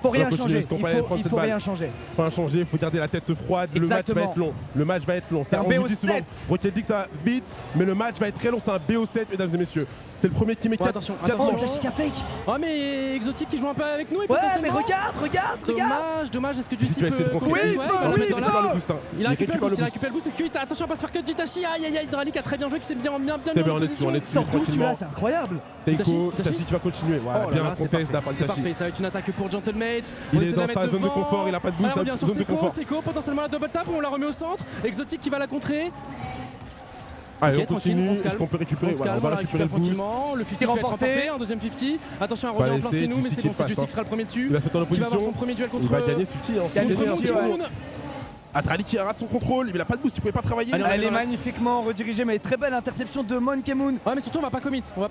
Faut rien continuer, changer. parce qu'on peut aller prendre Il cette faut balle. rien changer. Faut rien changer, il faut garder la tête froide. Le match Exactement. va être long. Le match va être long. C'est un On vous BO7. dit souvent, Rocket dit que ça va vite, mais le match va être très long. C'est un BO7, mesdames et messieurs. C'est le premier qui met Ouais, 4 attention, Oh, attention. Jessica fake. Oh mais Exotique qui joue un peu avec nous et Ouais, mais potentiellement. regarde. Dommage, est-ce que Si Juicy tu vas essayer de peut concrétiser, concrétiser? Ouais, il va la oui, mettre dans il la- récupère le boost. hein. Il a récupéré le boost, boost. Est-ce que attention, on va se faire cut d'Itachi. Aïe aïe aïe, Hydralic a très bien joué, qui s'est bien Très bien, mis en on est dessus, on est dessus, Surtout celui-là, tranquillement. c'est incroyable. Seiko, Itachi. Itachi qui va continuer. Voilà, Oh là bien là, un c'est contest parfait. d'après C'est Itachi. parfait, ça va être une attaque pour Gentlemate. Il On est essaie de dans la sa mettre zone de devant. confort, il a pas de boost, Allez, on revient sur zone de confort. Seiko, potentiellement la double tap, on la remet au centre. Exotique qui va la contrer. Allez, Ok, on continue. tranquille, on se Est-ce calme. qu'on peut récupérer On se Voilà, calme, on on va la récupérer récupère le boost. tranquillement. Le 50 qui va être remporté. remporté, un deuxième 50. Attention, un On va revient en plein laisser c'est nous, mais Juicy c'est qui bon, c'est passe, Juicy hein. qui sera le premier dessus. Il va faire en Qui va avoir son opposition. premier duel contre Il va gagner Suti. Il gagne contre Suti, ouais. Moon. Atrali qui rate son contrôle. Il a pas de boost, il pouvait pas travailler. Allez, on Elle est relax. magnifiquement redirigée, mais très belle interception de Monkey Moon. Ouais, mais surtout on va pas commit, on va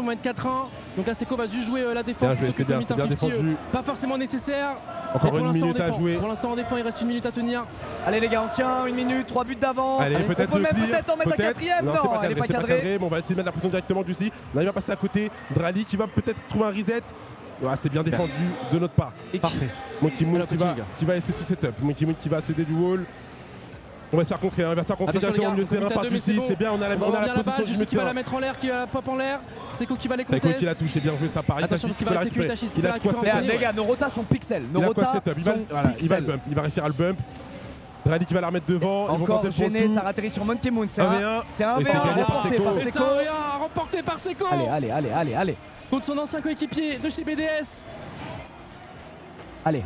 mettre 4-1. Donc là Seiko va juste jouer la défense. Bien joué, plutôt que c'est bien, commit c'est bien un 50, défendu. Pas forcément nécessaire. Encore Et pour une l'instant, on minute à défend. jouer. Pour l'instant on défend, il reste une minute à tenir. Allez les gars, on tient une minute, 3 buts d'avance. Allez, peut-être on peut le même clear, peut-être en mettre un peut-être. quatrième. Non, Non, c'est pas elle est pas c'est cadrée. mais on va essayer de mettre la pression directement du si. Là, il va passer à côté. Drali qui va peut-être trouver un reset. Ah, c'est bien défendu de notre part. Parfait. Monkey Moon Voilà, continue, gars. qui va essayer tout setup. Monkey Moon qui va accéder du wall. On va se faire contrer, hein, il va se faire contrer Attention les directement gars, au milieu de terrain commit à par deux, mais Juicy. bon. C'est bien, on a la position du milieu de qui va la terrain. mettre en l'air, qui va la pop en l'air. Seiko qui va les Seiko qui la contester. touche, c'est bien joué de sa part. Attention, Itachi parce qu'il qui va peut la rester que récupérer. Itachi, qui Il peut a la de quoi récupérer en setup. Les gars, nos rotas sont pixels. Nos Il a quoi rotas setup. sont Voilà, il va le pixels. bump. Il va réussir à le bump. Drali qui va la remettre devant. Ils vont Encore tenter pour le gêné, tout. ça atterrit sur Monkey Moon. C'est 1v1. c'est un Et c'est V1 gagné par remporté Seiko. par Et ça Seiko. revient remporté par Seiko. Allez. Contre son ancien coéquipier de chez BDS. Allez.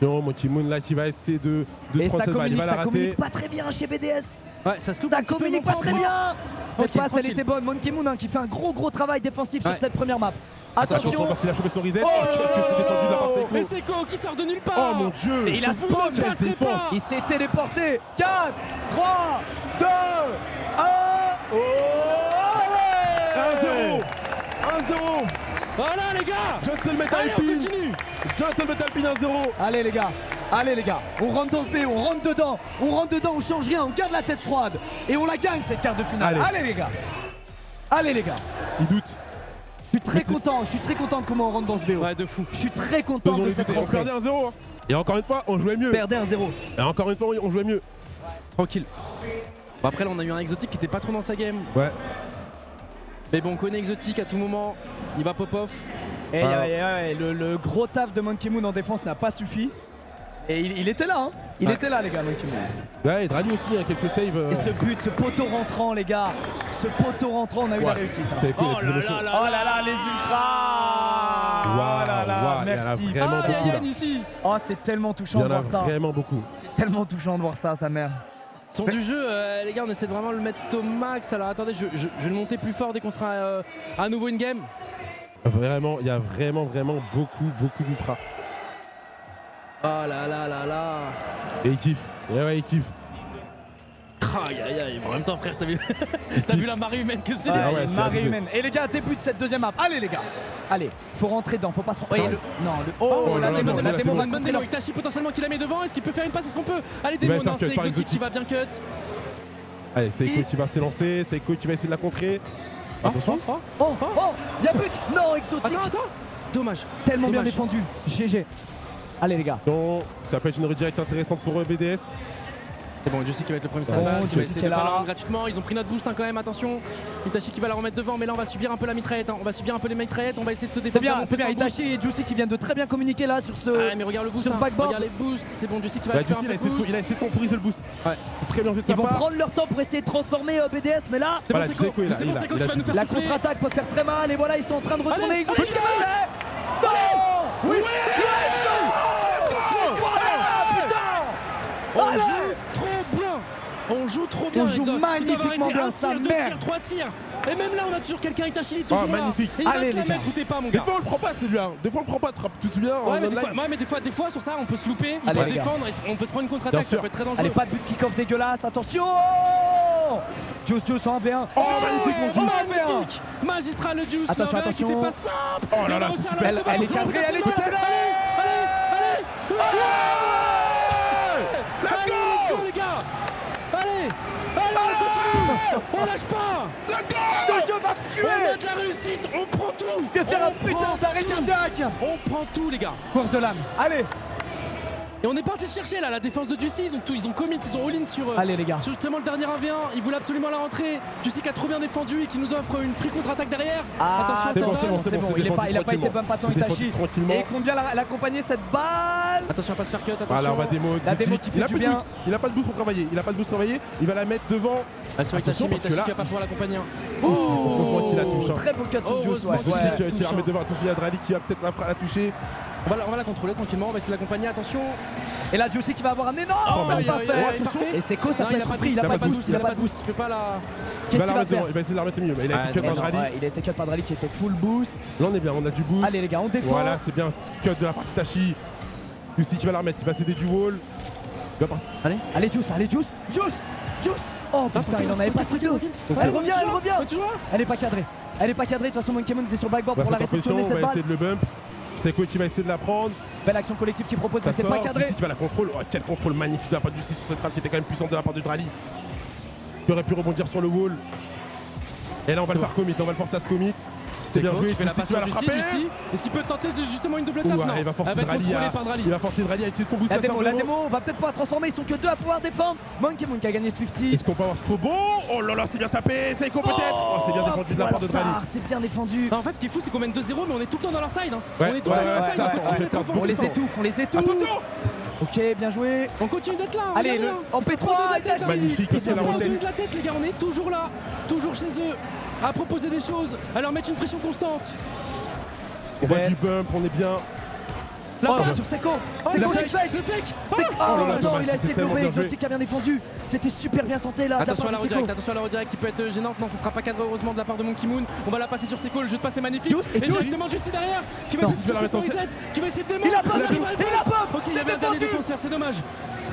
Non, Monkey Moon là qui va essayer de Et prendre ça cette balle. Il communique, va la ça rater. communique pas très bien chez BDS. Ouais, ça se coupe. Ça un petit peu, communique mon pas très frère. bien. Cette Tranquille, passe, elle tranquille. était bonne. Monkey Moon hein, qui fait un gros travail défensif sur Ouais. cette première map. Attention Attention. parce qu'il a chopé son reset. Oh Qu'est-ce que c'est défendu de la part de Et Seiko. Seiko qui sort de nulle part. Oh mon dieu. Et il a Vous spawn. ne Quelle passez défense. pas. Il s'est téléporté. 4, 3, 2, 1. Oh, allez. 1-0. 1-0. Voilà les gars. Justin Metal Allez, on Pin. continue. Justin Metal Pin 1-0. Allez les gars, on rentre dans ce B, on rentre dedans, on change rien, on garde la tête froide et on la gagne cette quart de finale. Allez les gars, Il doute. je suis très content de comment on rentre dans ce BO. Ouais, de fou. Je suis très content de cette On rentrée. perdait 1-0. hein. Et encore une fois, on jouait mieux. Perdez 1-0. Et encore une fois, on jouait mieux. Tranquille. Bon, après là on a eu un exotique qui était pas trop dans sa game. Ouais. Mais bon, on connaît exotique à tout moment. Il va pop off. Et le gros taf de Monkey Moon en défense n'a pas suffi. Et il était là, hein. Il était là les gars, Monkey Moon. Ouais, et Drali aussi, hein, quelques saves. Et ce but, ce poteau rentrant les gars, on a eu la réussite. hein. C'est cool, Oh les là émotions. là là. Oh là là, les ultras. Oh là là, Waouh, il y en a merci. vraiment Ah, il y a beaucoup là. Yann ici. Oh, c'est tellement Il touchant y de en a voir ça. vraiment beaucoup. Tellement touchant de voir ça, sa mère. Son du jeu, les gars, on essaie de vraiment le mettre au max. Alors attendez, je vais le monter plus fort dès qu'on sera à nouveau in game. Vraiment, il y a vraiment beaucoup d'ultra. Oh là là là là. Et il kiffe. Et ouais, il kiffe. Aïe aïe aïe. En même temps, frère, t'as vu la marée humaine que c'est. Ouais, ouais, c'est marée abusé. humaine. Et les gars, début de cette deuxième map. Allez les gars. Allez, faut rentrer dedans, faut pas se prendre. Attends. Oh, là la là, démon, non, la la démon démon. va Bonne contrer démo leur- avec Tachi potentiellement qui la met devant. Est-ce qu'il peut faire une passe? Est-ce qu'on peut? Allez, Il va démon, faire non, cut c'est par exotique qui va bien cut. Allez, Seiko qui va s'élancer. Seiko qui va essayer de la contrer. Attention. Oh, Oh, y'a but. Non, exotique. attends. Dommage. Tellement bien Dommage. défendu. GG. Allez les gars. Donc, ça peut être une redirect intéressante pour BDS. C'est bon, Juicy qui va être le premier Oh, salvage, qui va Juicy essayer qui de est là. pas la rendre gratuitement. Ils ont pris notre boost hein, quand même, attention. Itachi qui va la remettre devant, mais là on va subir un peu la mitraillette. hein. On va subir un peu les mitraillettes, on va essayer de se C'est défendre. bien, comme on c'est peut bien. sans boost. Itachi et Juicy qui viennent de très bien communiquer là sur ce. Ah, mais regarde le boost, sur ce backboard. regarde les boosts. C'est bon, Juicy qui va Bah, faire un Juicy, peu il de boost. a essayé de temporiser le boost. Ouais. C'est très bien joué de Ils sa vont part. prendre leur temps pour essayer de transformer BDS, mais là, C'est bon, Voilà, Seiko. Seiko, il a- C'est bon, il a- Seiko il qui a va nous dit- faire la souffler. contre-attaque peut faire très mal. Et voilà, ils sont en train de retourner. Allez, Exotique. allez, Non. Oui. Let's go. Putain. On Allez. joue trop bien. On joue trop bien. On joue ils doivent magnifiquement arrêter bien, un sa tir, deux mère. tirs, 3 tirs. Et même là, on a toujours quelqu'un. Itachi il est toujours là. magnifique. Et il va Allez, te la les gars. mettre ou t'es pas, mon Des gars. fois, on le prend pas, c'est bien. Des fois, on le prend pas. Tu te souviens en Ouais, mais online des fois sur ça, on peut se louper. Il Allez, peut les gars. défendre. On peut se prendre une contre-attaque. Bien Ça sûr. peut être très dangereux. Allez, pas de but de kick-off dégueulasse. Attention. Juice en 1v1. Oh, magnifique, mon Juice. Magnifique. Magistral le Juice. Attention, là, mec, attention. C'était pas simple. Oh là Il là, va c'est réussir à super. la mettre Elle est devant. cadrée, elle est Allez, cadrée. Let's Allez, go. les gars. Allez, on continue. On lâche pas. Let's go. Le jeu va On tuer. a de la réussite. On prend tout. Je vais faire On un putain prend d'arrêt tout. cardiaque. magicien. On prend tout les gars. Joueur de l'âme. Allez. Et on est parti chercher là la défense de Juicy, ils ont commit, ils ont all-in sur, Allez les gars. sur justement le dernier 1v1, ils voulaient absolument la rentrée. Juicy qui a trop bien défendu et qui nous offre une free contre-attaque derrière. Ah, Attention, c'est bon, c'est bon, c'est Il a pas été tranquillement. bump à temps C'est défendu Itachi. tranquillement. Et combien l'accompagner cette balle? Attention à pas se faire cut, attention. Voilà, on va démo. La démo qui fait il a du plus de bien. boost. Il a pas de boost pour travailler. Il a pas de boost pour travailler. Il va la mettre devant. Sur Itachi, Attention, mais parce que Itachi là, qui va pas pouvoir l'accompagner. Heureusement qu'il la touche. hein. Très beau cut sur Juice. Heureusement Ouais. qu'il Juicy Ouais, qui va touche, la hein. mettre devant. Attention, il y a Drali qui va peut-être la toucher. On va la contrôler tranquillement, on va essayer de l'accompagner, attention. Et là Juicy qui va avoir un énorme aïe, pas aïe, fait. aïe, attention. parfait. Et Seko ça Non, peut il a être pas de pris. boost, Il a pas de boost. il a pas de boost, il peut pas la. Qu'est-ce qu'il va Il faire? va essayer de la remettre mieux. Mais il a Ah, été cut mais par non, Drali. Ouais, il a été cut par Drali qui était full boost. Là, on est bien. On a du boost. Allez les gars, on défend. Voilà, c'est bien. Cut de la partie Tachi. Juicy qui va la remettre. Il va céder du wall. Il va partir. Allez Juice, allez Juice. Oh putain, il en avait pas pris deux. Elle revient. Elle est pas cadrée. Elle est pas cadrée. De toute façon, Monkey Moon était sur le backboard On va pour la faire attention. réceptionner On cette va balle. essayer de le bump. Seko qui va essayer de la prendre. Belle action collective qu'il propose, mais Ça c'est pas sort. cadré. Juicy qui va la contrôle. Oh, quel contrôle magnifique de la part de Juicy sur cette frappe qui était quand même puissante de la part de Drali. Qui aurait pu rebondir sur le wall. Et là, on va le faire commit. On va le forcer à se commit. C'est bien joué. Il fait la Juicy passe qui va sur la Juicy, frapper. Juicy. Est-ce qu'il peut tenter justement une double tape? Non, Il va forcer elle va être Drali contrôlée à. par Drali. Il va forcer Drali à utiliser son boost. La ça démo, sort la de démo, on va peut-être pouvoir transformer, ils sont que deux à pouvoir défendre. Monkey Moon qui a gagné ce 50. Est-ce qu'on peut avoir ce trop bon? Oh là là, c'est bien tapé. Seko peut-être. Oh, c'est bien défendu de la part de Drali. C'est bien défendu. En fait, ce qui est fou, c'est qu'on mène 2-0, mais on est tout le temps dans leur side. Ouais, On est tout le temps dans leur ouais, side, ça, on ça, continue on d'être fait un offensif. On les étouffe. Attention. Ok, bien joué. On continue d'être là. Allez, regardez, le- hein. en Ils se P3, prennent de la tête, Itachi. hein. Magnifique, Ils c'est se la prennent routine. de la tête, les gars. On est toujours là, toujours chez eux, à proposer des choses, à leur mettre une pression constante. On voit du bump, on est bien. La Oh, passe. sur Seko. Oh, Seko le qui fake, fake. le fake. Fake. Oh là là, Oh non, dommage, il a essayé c'était de tellement tomber. bien joué. Exotic qui a bien défendu. C'était super bien tenté là. de la Attention à part la de Seko. redirect, attention à la redirect qui peut être gênante. Non, ça sera pas cadré heureusement de la part de Monkey Moon. On va la passer sur Seko, le jeu de passe est magnifique. Juice, et Et Juice. justement Juicy derrière qui va Non. essayer de Il va la choper son mettre en reset, qui va essayer de démarrer. Il a pop, arrive à le il a pop. Ok, il y C'est avait un dernier défendu. défenseur, c'est dommage.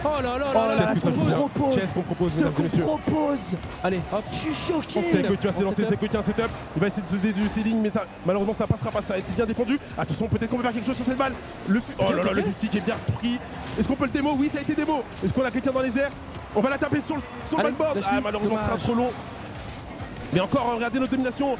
Oh là là Oh là là là. Qu'est-ce que ça joue bien? propose. Qu'est-ce qu'on propose, Ce mesdames et qu'on messieurs? propose. Allez, hop. Je suis choqué. Seko qui va On s'élancer, setup. Seko qui a un setup. Il va essayer de se du ceiling, mais ça, malheureusement ça passera pas. Ça a été bien défendu. Attention, peut-être qu'on peut faire quelque chose sur cette balle. Oh là là, le 50 qui est bien pris. Est-ce qu'on peut le démo? Oui, ça a été démo. Est-ce qu'on a quelqu'un dans les airs? On va la taper sur le Allez, backboard. lâche-lui. Ah, malheureusement, ce sera Dommage. trop long. Mais encore, regardez notre domination.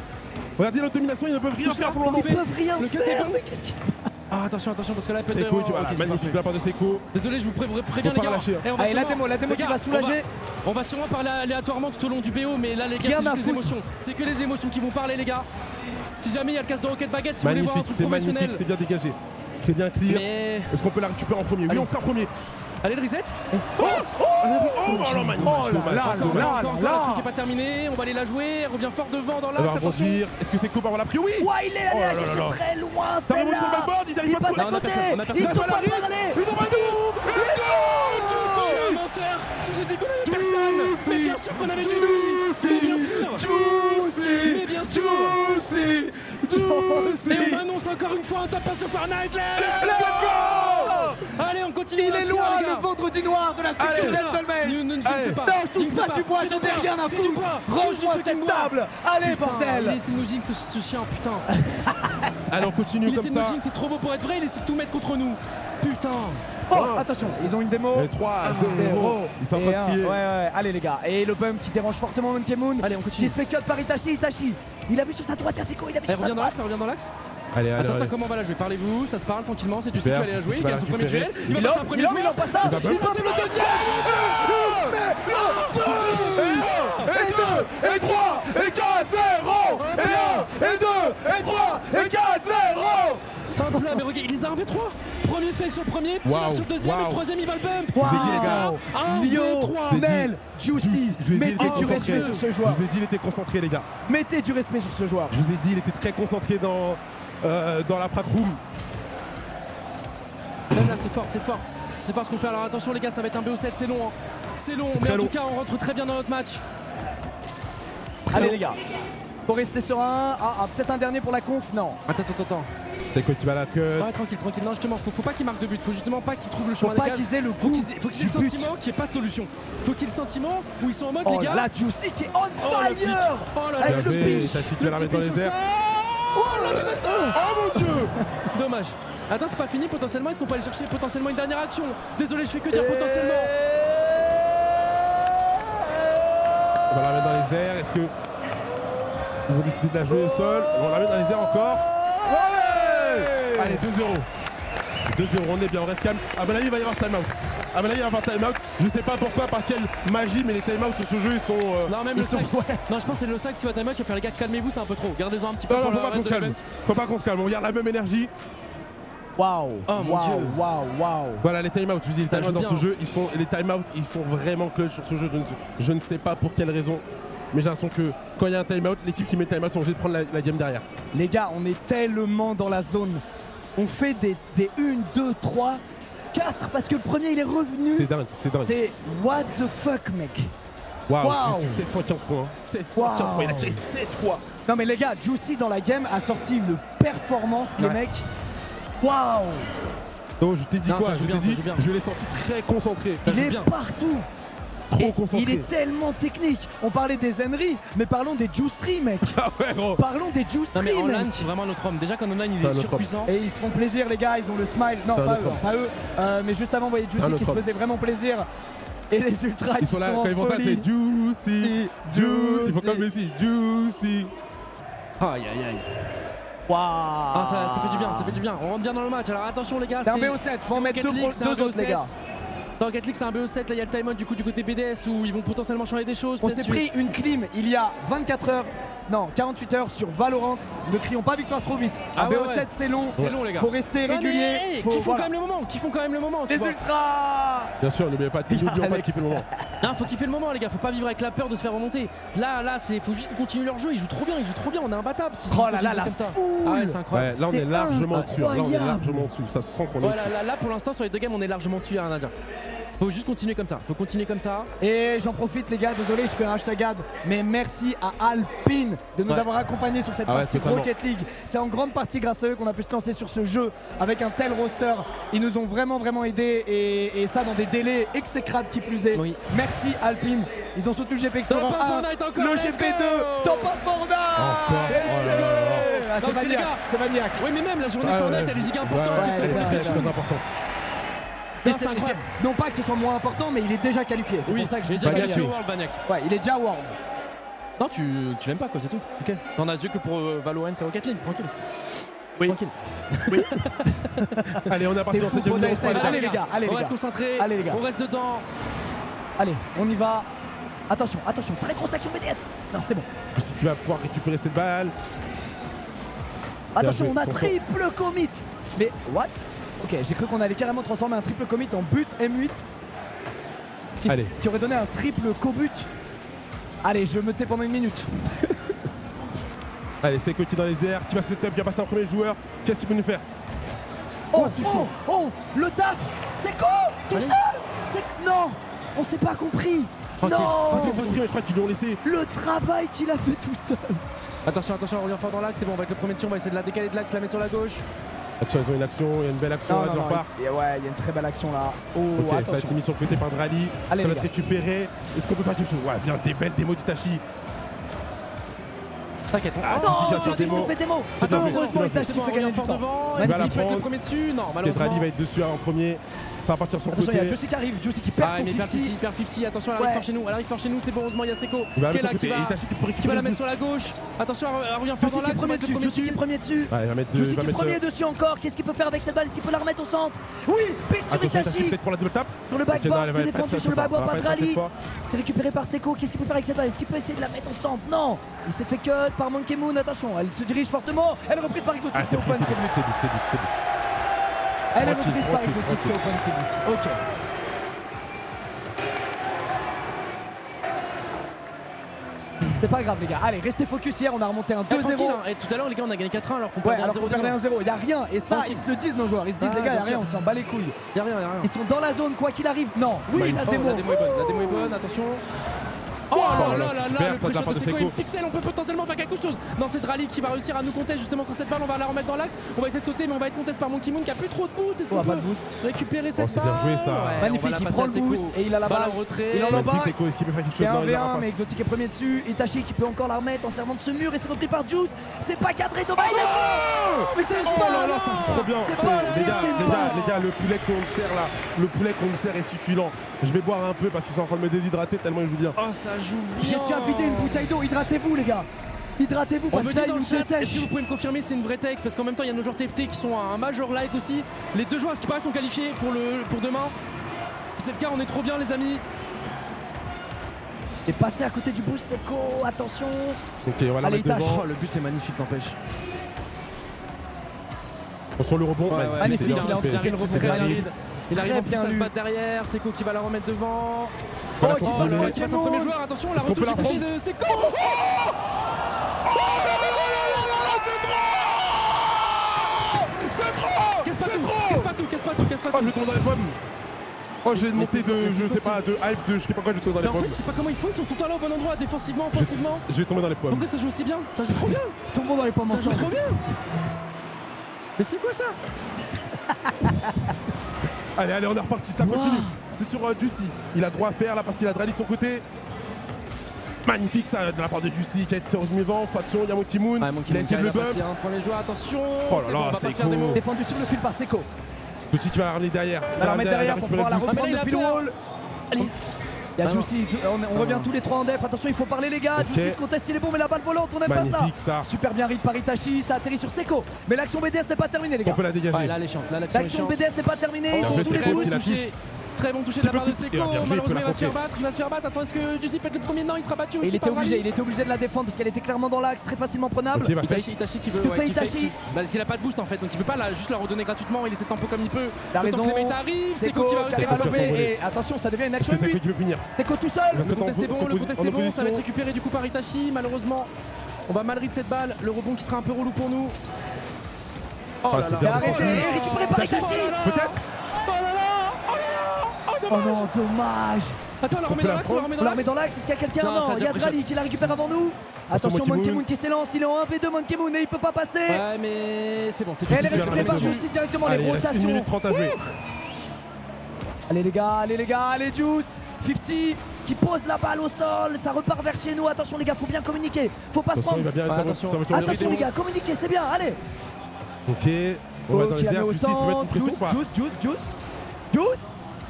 Regardez notre domination, ils ne peuvent rien Touche faire là, pour le moment. Ils peuvent rien Le cut est faire. bon. Mais qu'est-ce qui se passe? Ah, attention, attention, parce que là, peut-être. Seko, Oh, tu vois, ok, c'est magnifique de parfait. la part de Seko. Désolé, je vous préviens Faut les pas gars. lâcher. Et on va Allez, la sûrement- démo les qui gars, va soulager. On va sûrement parler aléatoirement tout au long du BO, mais là les gars, Rien c'est à juste les foutre. émotions. C'est que les émotions qui vont parler les gars. Si jamais il y a le casse de Rocket Baguette, si vous voulez voir un Magnifique, truc c'est magnifique, professionnel. c'est bien dégagé. C'est bien clear. Mais Est-ce qu'on peut la récupérer en premier? Oui, Allez. on sera premier. allez le reset. Oh là, magnifique. Oh là Dommage, là, dommage. Encore, encore, là. l'action qui n'est pas terminée. On va aller la jouer. Elle revient fort devant dans Elle va l'axe. Attention. rebondir. Est-ce que Seko va avoir la pris? Oui. Ouais, il est allé Oh là la là chercher là. très loin. Ça remonte sur le backboard, ils arrivent Il pas à passe se à Non, on a côté. personne, on a Ils personne. sont pas parlés. Ils ont pas d'où. Oh, un menteur. Je vous ai dit qu'on avait personne. Mais bien sûr qu'on avait Juicy. Mais bien sûr. Mais bien sûr. Et on annonce encore une fois un tapage sur Fortnite. Allez, on continue. Il la est suite, loin les gars. le vendredi noir de la Allez. structure Je Gentleman. ne sais pas. Non, je touche Jinx pas pas. du bois, C'est j'en ai du bois. rien à C'est du foutre. bois. Range-moi Du fucking cette bois. table. Allez, Putain, bordel. il essaie de nous jinx ce chien, putain. Allez, on continue Il comme essaie de nous ça. jinx, c'est trop beau pour être vrai, il essaie de tout mettre contre nous. Putain. Oh, attention, ils ont une démo. Et 3-0. Ils sont en train de crier. Ouais, allez les gars. Et le bump qui dérange fortement Monkey Moon. Allez, on continue. Qui se fait cut par Itachi. Il a vu sur sa droite, Seko, il a vu Elle sur sa revient dans droite. l'axe, elle revient dans l'axe. Allez, allez, Attends, allez. comment on va la jouer? Parlez-vous, ça se parle tranquillement, c'est Juicy qui va Super, aller la jouer, Juicy il va gagne la son premier récupérer. duel, il va passer un premier Il joueur. en passe un. Il va Il bump. passe le deuxième. Et 3, et 4, 0. Et 1, et 2, et 3, et 4, 0. Hop là, mais regarde, il les a 1v3. Premier fake sur le premier, petit Waouh, up sur le deuxième, et waouh. le troisième il va le bump. vous ai dit, les gars. Un, Lio, 3. Nel, Juicy, Je vous ai dit, il mettez était du respect concentré. sur ce Je joueur. vous ai dit, il était concentré, les gars. Mettez du respect sur ce joueur. Je vous ai dit, il était très concentré dans la prac room. Là, c'est fort, c'est fort. C'est fort ce qu'on fait. Alors attention les gars, ça va être un BO7, c'est long. Hein. C'est long, mais très en long. tout cas, on rentre très bien dans notre match. Allez les gars. Faut rester serein. Peut-être un dernier pour la conf. Non. Attends. C'est quoi, tu vas la cut. Ouais, tranquille. Non, justement, faut pas qu'il marque de but. Faut justement pas qu'il trouve le chemin Faut pas des cages. qu'ils aient le Faut coup. qu'ils aient le du but. sentiment qu'il n'y ait pas de solution. Faut qu'il y ait le sentiment où ils sont en mode, Oh les gars. là, Juicy qui est on Oh, le pic. fire. Oh là là, Avec le le Bien pitch. joué, Tachi, tu vas la petit mettre dans pitch les airs. au sol. Oh mon dieu. Dommage. Attends, c'est pas fini potentiellement. Est-ce qu'on peut aller chercher potentiellement une dernière action? Désolé, je fais que dire potentiellement. On va la mettre dans les airs. Est-ce que ils vont décider de la jouer au sol? On va la mettre dans les airs encore. Ouais. Allez, 2-0. 2-0, on est bien, on reste calme. À mon avis, il va y avoir time-out. À mon avis, il va y avoir time-out. Je sais pas pourquoi, par quelle magie, mais les time-out sur ce jeu, ils sont. Non, même ils le sont- sax. Non, je pense que c'est le sax qui va timer out qui va faire les gars, calmez-vous, c'est un peu trop. Gardez-en un petit peu Non, pour non, le faut pas qu'on reste se de calme. l'event. Faut pas qu'on se calme. On garde la même énergie. Waouh. Oh, mon Dieu. Waouh. Voilà, les time-out. Je dis, les Ça time-out joue dans ce bien. jeu, les time-out, ils sont vraiment clutch sur ce jeu. Je ne sais pas pour quelle raison. Mais j'ai l'impression que quand il y a un time-out, l'équipe qui met time-out sont obligés de prendre la game derrière. Les gars, on est tellement dans la zone. On fait des 1, 2, 3, 4 parce que le premier il est revenu. C'est dingue, c'est dingue. C'est what the fuck, mec. Waouh, Waouh. 715 points. 715 Waouh. points, il a tiré 7 fois. Non mais les gars, Juicy dans la game a sorti une performance, les Ouais. mecs. Waouh. Donc je t'ai dit Non, quoi ça Je joue t'ai bien, ça dit, joue bien. je l'ai senti très concentré. Ça Il joue est bien. partout. Trop Et concentré. il est tellement technique. On parlait des Zenry, mais parlons des Juicery, mec. Ah ouais, gros. Parlons des Non, mais Juicery, en mec. LAN, c'est vraiment notre homme. Déjà qu'en online, il C'est un est autre surpuissant. Et ils se font plaisir, les gars, ils ont le smile. Non, C'est un pas autre eux, homme. pas eux. Mais juste avant, vous voyez Un Juicy autre qui se homme. faisait vraiment plaisir. Et les ultras Ils sont là, quand ils font ça, c'est juicy, juicy. Ils font comme Messi, juicy. Aïe, aïe, aïe. Waouh. Ah, ça fait du bien, ça fait du bien. On rentre bien dans le match. Alors attention, les gars. C'est un BO7, faut en mettre deux autres, les gars. C'est Rocket League, c'est un BO7. Là, il y a le time-out du coup du côté BDS où ils vont potentiellement changer des choses. On peut-être s'est sur- pris une clim il y a 24 heures. Non, 48 heures sur Valorant. Ne crions pas victoire trop vite. Ah Un ouais, BO7 ouais. c'est long. C'est long, les gars. Faut rester Ouais, mais, régulier. hey, Faut, qui font voilà. quand même le moment, qui font quand même le moment. Tu Les vois. ultras. Bien sûr, n'oublions pas Alex. de kiffer le moment. Non, faut kiffer le moment, les gars. Faut pas vivre avec la peur de se faire remonter. Là, faut juste qu'ils continuent leur jeu. Ils jouent trop bien, On est imbattable. Si, Oh ils là continuent là, la comme ça. foule. Ah ouais, c'est incroyable. Ouais, là on est C'est largement dessus. Là on est incroyable. largement dessus. Ça se sent qu'on est Ouais, dessus. là, pour l'instant, sur les deux games, on est largement dessus, y a rien à dire. Faut juste continuer comme ça. Faut continuer comme ça. Et j'en profite les gars, désolé je fais un hashtag ad, mais merci à Alpine de nous Ouais. avoir accompagnés sur cette Ah ouais, partie totalement. Rocket League. C'est en grande partie grâce à eux qu'on a pu se lancer sur ce jeu avec un tel roster. Ils nous ont vraiment aidés et ça dans des délais exécrables qui plus est. Oui. Merci Alpine. Ils ont soutenu le GP Explorer Top of 1, Fortnite encore, le let's GP2, go. Top of Fortnite. Encore. Oh là là là là. Ah, Non, c'est parce que les maniaque, gars- c'est maniaque. Oui, mais même la journée Ah de Fortnite, ouais. elle est giga Ouais, importante. ouais, que c'est elle le est Rocket très League. très importante. Mais Non, c'est incroyable. non pas que ce soit moins important, mais il est déjà qualifié. C'est Oui, pour ça que je il est dis déjà Bagnac, qualifié au oui. World Bagnac. Ouais, il est déjà World. Non, tu l'aimes pas, quoi, c'est tout. Ok. T'en as Dieu que pour Valorant et Rocket League, tranquille. Oui. Tranquille. Allez, on est parti T'es dans fou, cette demi Podest, allez, les gars, allez, on les reste gars. concentré. Allez, les gars. On reste dedans. Allez, on y va. Attention, très grosse action BDS. Non, c'est bon. Si tu vas pouvoir récupérer cette balle. Attention, joué, on a son triple commit. Mais what? Ok, j'ai cru qu'on allait carrément transformer un triple commit en but M8. Allez. Ce qui aurait donné un triple co-but. Allez, je me tais pendant une minute. Allez, c'est qui dans les airs, qui va setup, qui va passer en premier joueur. Qu'est-ce qu'il peut nous faire? Oh, attention. le taf. C'est quoi? Tout Allez. seul. C'est non. On s'est pas compris. Tranquille. Si c'est Non. son premier, je crois qu'ils l'ont laissé. Le travail qu'il a fait tout seul. Attention, on revient fort dans l'axe. C'est bon, avec le premier tir, on va essayer de la décaler de l'axe, la mettre sur la gauche. Attention, ils ont une action, il y a une belle action là de leur part. Ouais, il y a une très belle action là. Oh, Ok, ça va attention. être mis sur le côté par Drali. Allez, Ça va les être gars. récupéré. Est-ce qu'on peut faire quelque chose? Ouais, bien, des belles démos d'Itachi. T'inquiète. Ah, Non, Jessica sur Jessica démo. se fait démo. C'est bien fait, Heureusement, c'est bien fait. Itachi C'est bon, fait on gagner revient du fort temps. devant. Vas-y, Est-ce va la qu'il peut être le prendre. premier dessus? Non, Et malheureusement. Drali va être dessus en premier. Ça va partir sur le Attention, il y a côté. Juicy qui arrive, Juicy qui perd Ah, son mais 50. il perd 50. Attention, elle arrive Ouais. fort chez nous. Elle arrive fort chez nous. C'est bon, heureusement, il y a Seko Il va qui est mettre là, sur le qui côté. va, Et Itachi qui peut qui va récupérer la le mettre boost. sur la gauche. Attention, elle revient fort dans Juicy qui est l'axe. premier on va dessus, mettre le Juicy qui est premier dessus. Ouais, il va mettre deux. Juicy Il va qui est mettre. premier dessus encore. Qu'est-ce qu'il peut faire avec cette balle? Est-ce qu'il peut la remettre au centre? Oui, pile sur Attention, Itachi Itachi. peut-être pour la double tape. Sur le Ok, non, backboard, elle va c'est être défendu très sur le fort. backboard Elle va par pas être très Drali. fort. C'est récupéré par Seko. Qu'est-ce qu'il peut faire avec cette balle? Est-ce qu'il peut essayer de la mettre au centre? Non. Il s'est fait cut par Monkey Moon. Attention, elle se dirige fortement. Elle est reprise par Exotic. Ah, C'est c'est pris, open, c'est c'est but, but. c'est but, c'est but, c'est but. Elle est Tranquille, reprise par tranquille, Exotic. C'est open, c'est but. Ok. C'est pas grave les gars, allez restez focus hier, on a remonté un 2-0. Tranquille, hein. Et tout à l'heure, les gars, on a gagné 4-1 alors qu'on Ouais, perdait alors 1-0 qu'on perdait devant. 1-0, il y a rien et ça Tranquille. ils se le disent nos joueurs, ils se disent Ah, les gars, il y a bien rien, sûr. on s'en bat les couilles. Y'a rien. Ils sont dans la zone quoi qu'il arrive. Non, oui Bah, la il démo. La démo est bonne, la démo est bonne, attention. Oh là là là, là c'est là, super, le ça pré-shot tape de de Seko, Seko. une pixel, on peut potentiellement faire quelque chose. Non, c'est Drali qui va réussir à nous contester justement sur cette balle, on va la remettre dans l'axe. On va essayer de sauter, mais on va être contesté par Monkey Moon qui a plus trop de boost. Est-ce On qu'on a pas peut de boost. récupérer cette c'est balle? bien joué, ça. Ouais, on va Magnifique, la il passer prend à le Seko. boost et il a la balle. en retrait. Il en a Magnifique, bas. Seko, est-ce qu'il peut faire quelque C'est chose? Non, il 1v1 va mais Exotic est premier dessus. Itachi qui peut encore la remettre en servant de ce mur et c'est repris par Juice. C'est pas cadré dommage. Mais c'est Oh là là, ça joue trop bien. C'est C'est- bon, Les gars, c'est les bon. gars, les gars, le poulet qu'on me sert là, le poulet qu'on me sert est succulent. Je vais boire un peu parce qu'ils sont en train de me déshydrater tellement ils jouent bien. Oh, ça joue bien. J'ai déjà vidé une bouteille d'eau, hydratez-vous les gars. Hydratez-vous On parce me que dit là, dans il le nous chat, est-ce que dessèche. vous pouvez me confirmer c'est une vraie tech? Parce qu'en même temps, il y a nos joueurs TFT qui sont à un major like aussi. Les deux joueurs, à ce qui paraît, sont qualifiés pour demain. Si c'est le cas, on est trop bien, les amis. Et passé à côté du boost, Seco, attention. Ok, on va la Allez, mettre il tâche. devant. Oh, le but est magnifique, n'empêche. Attention le rebond. magnifique, c'est il a bien, envie c'est- de le rebond. c'est Très bien. rapide. Il arrive en plus bien à se lu. battre derrière. Seco qui va la remettre devant. Oh, Voilà, qui qu'on passe peut le le- Qui passe un premier joueur, attention, la Est-ce qu'on peut retouche la du côté prendre de Seco. Casse pas tout. Oh, je vais tomber dans les pommes. Oh, j'ai une Mais montée c'est- mais de, c'est je sais pas, de hype, de je sais pas quoi, je vais tomber dans Mais les en fait, pommes. je sais pas comment ils font, ils sont tout le temps là au bon endroit, défensivement, offensivement. Je vais tomber dans les pommes. Pourquoi ça joue aussi bien? Ça joue trop bien. Tombons dans les pommes Ça joue ensemble. trop bien. Mais c'est quoi ça? Allez, on est reparti, ça continue. C'est sur Juicy. Il a droit à faire là parce qu'il a Drali de son côté. Magnifique ça de la part de Juicy qui a été remis devant. Faction, il y a Monkey Moon. Il a essayé de le bump. Premier joueur, attention. Oh là C'est là, bon, on va c'est pas se faire des cool. mots. Défendu sur le fil par Seco. Petit qui va la ramener derrière. On va la remettre derrière pour pouvoir la récupérer le reprendre Ah, mais là, depuis il le a peur. wall. Allez. Il y a Ah non. Juicy, on revient tous les trois en def. Attention, il faut parler les gars. Ok. Juicy se conteste, il est bon, mais la balle volante, on n'aime pas ça. Magnifique ça. Super bien read par Itachi, ça atterrit sur Seco. Mais l'action BDS n'est pas terminée les On gars. peut la Ouais, dégager. là, les chantes. Là, l'action est L'action chiante. BDS n'est pas terminée. Bien Ils joué, ont tous les Seco, boosts. qui la touché. Très bon touché de Tu la peux part de couper. Seco. Il va bien jouer, il peut Malheureusement, la il va se faire conquérir. battre. Il va se faire battre. Attends, est-ce que Juicy peut être le premier? Non, il sera battu Et aussi il était par obligé, Rally. il était obligé de la défendre parce qu'elle était clairement dans l'axe, très facilement prenable. Ok, il va fake. Itachi qui veut. Que fait qui Itachi Parce qu'il a pas de boost en fait, donc il peut pas juste la redonner gratuitement. Il essaie de tempo comme il peut. La Le temps raison. que les mates arrivent, Seco Seco qui va qui réussir arrive à à Seco qui va lever. s'envoler. Et attention, ça devient une Parce action que c'est 8. que tu veux finir. Seco tout seul. Il va Le contest est bon, le contest est bon, ça va être opposition. récupéré du coup par Itachi. Malheureusement, on va mal read cette balle. Le rebond qui sera un peu relou pour nous. Oh Ah, là c'est là. Et bien. arrêté, et récupéré par Itachi. Peut-être. Oh là là. Oh là là. Oh Oh dommage. non, dommage. Attends, on la qu'on remet peut dans la l'axe, on la remet On dans la remet l'axe. dans l'axe, est-ce qu'il y a quelqu'un? Non, ça a Non, il y a déjà pris Drali qui la récupère avant nous. Attention, Monkey Monkey Moon. Moon qui s'élance, il est en 1v2 Monkey Moon et il peut pas passer. Ouais, mais c'est bon, c'est Et elle est Juicy qui va la récupérée par remettre Juicy directement, Allez, les il reste 1 rotations. minute 30 à jouer. Allez les gars, allez Juice. 50 qui pose la balle au sol, ça repart vers chez nous. Attention les gars, faut bien communiquer. Faut pas se Attention, il prendre. va bien. Ouais, ça va- attention. ça va tourner le Attention les rideau. gars, communiquez, c'est bien, allez. Ok. On va dans Ok, les elle met airs. au Juicy se mettre une centre, pression ou pas? Juice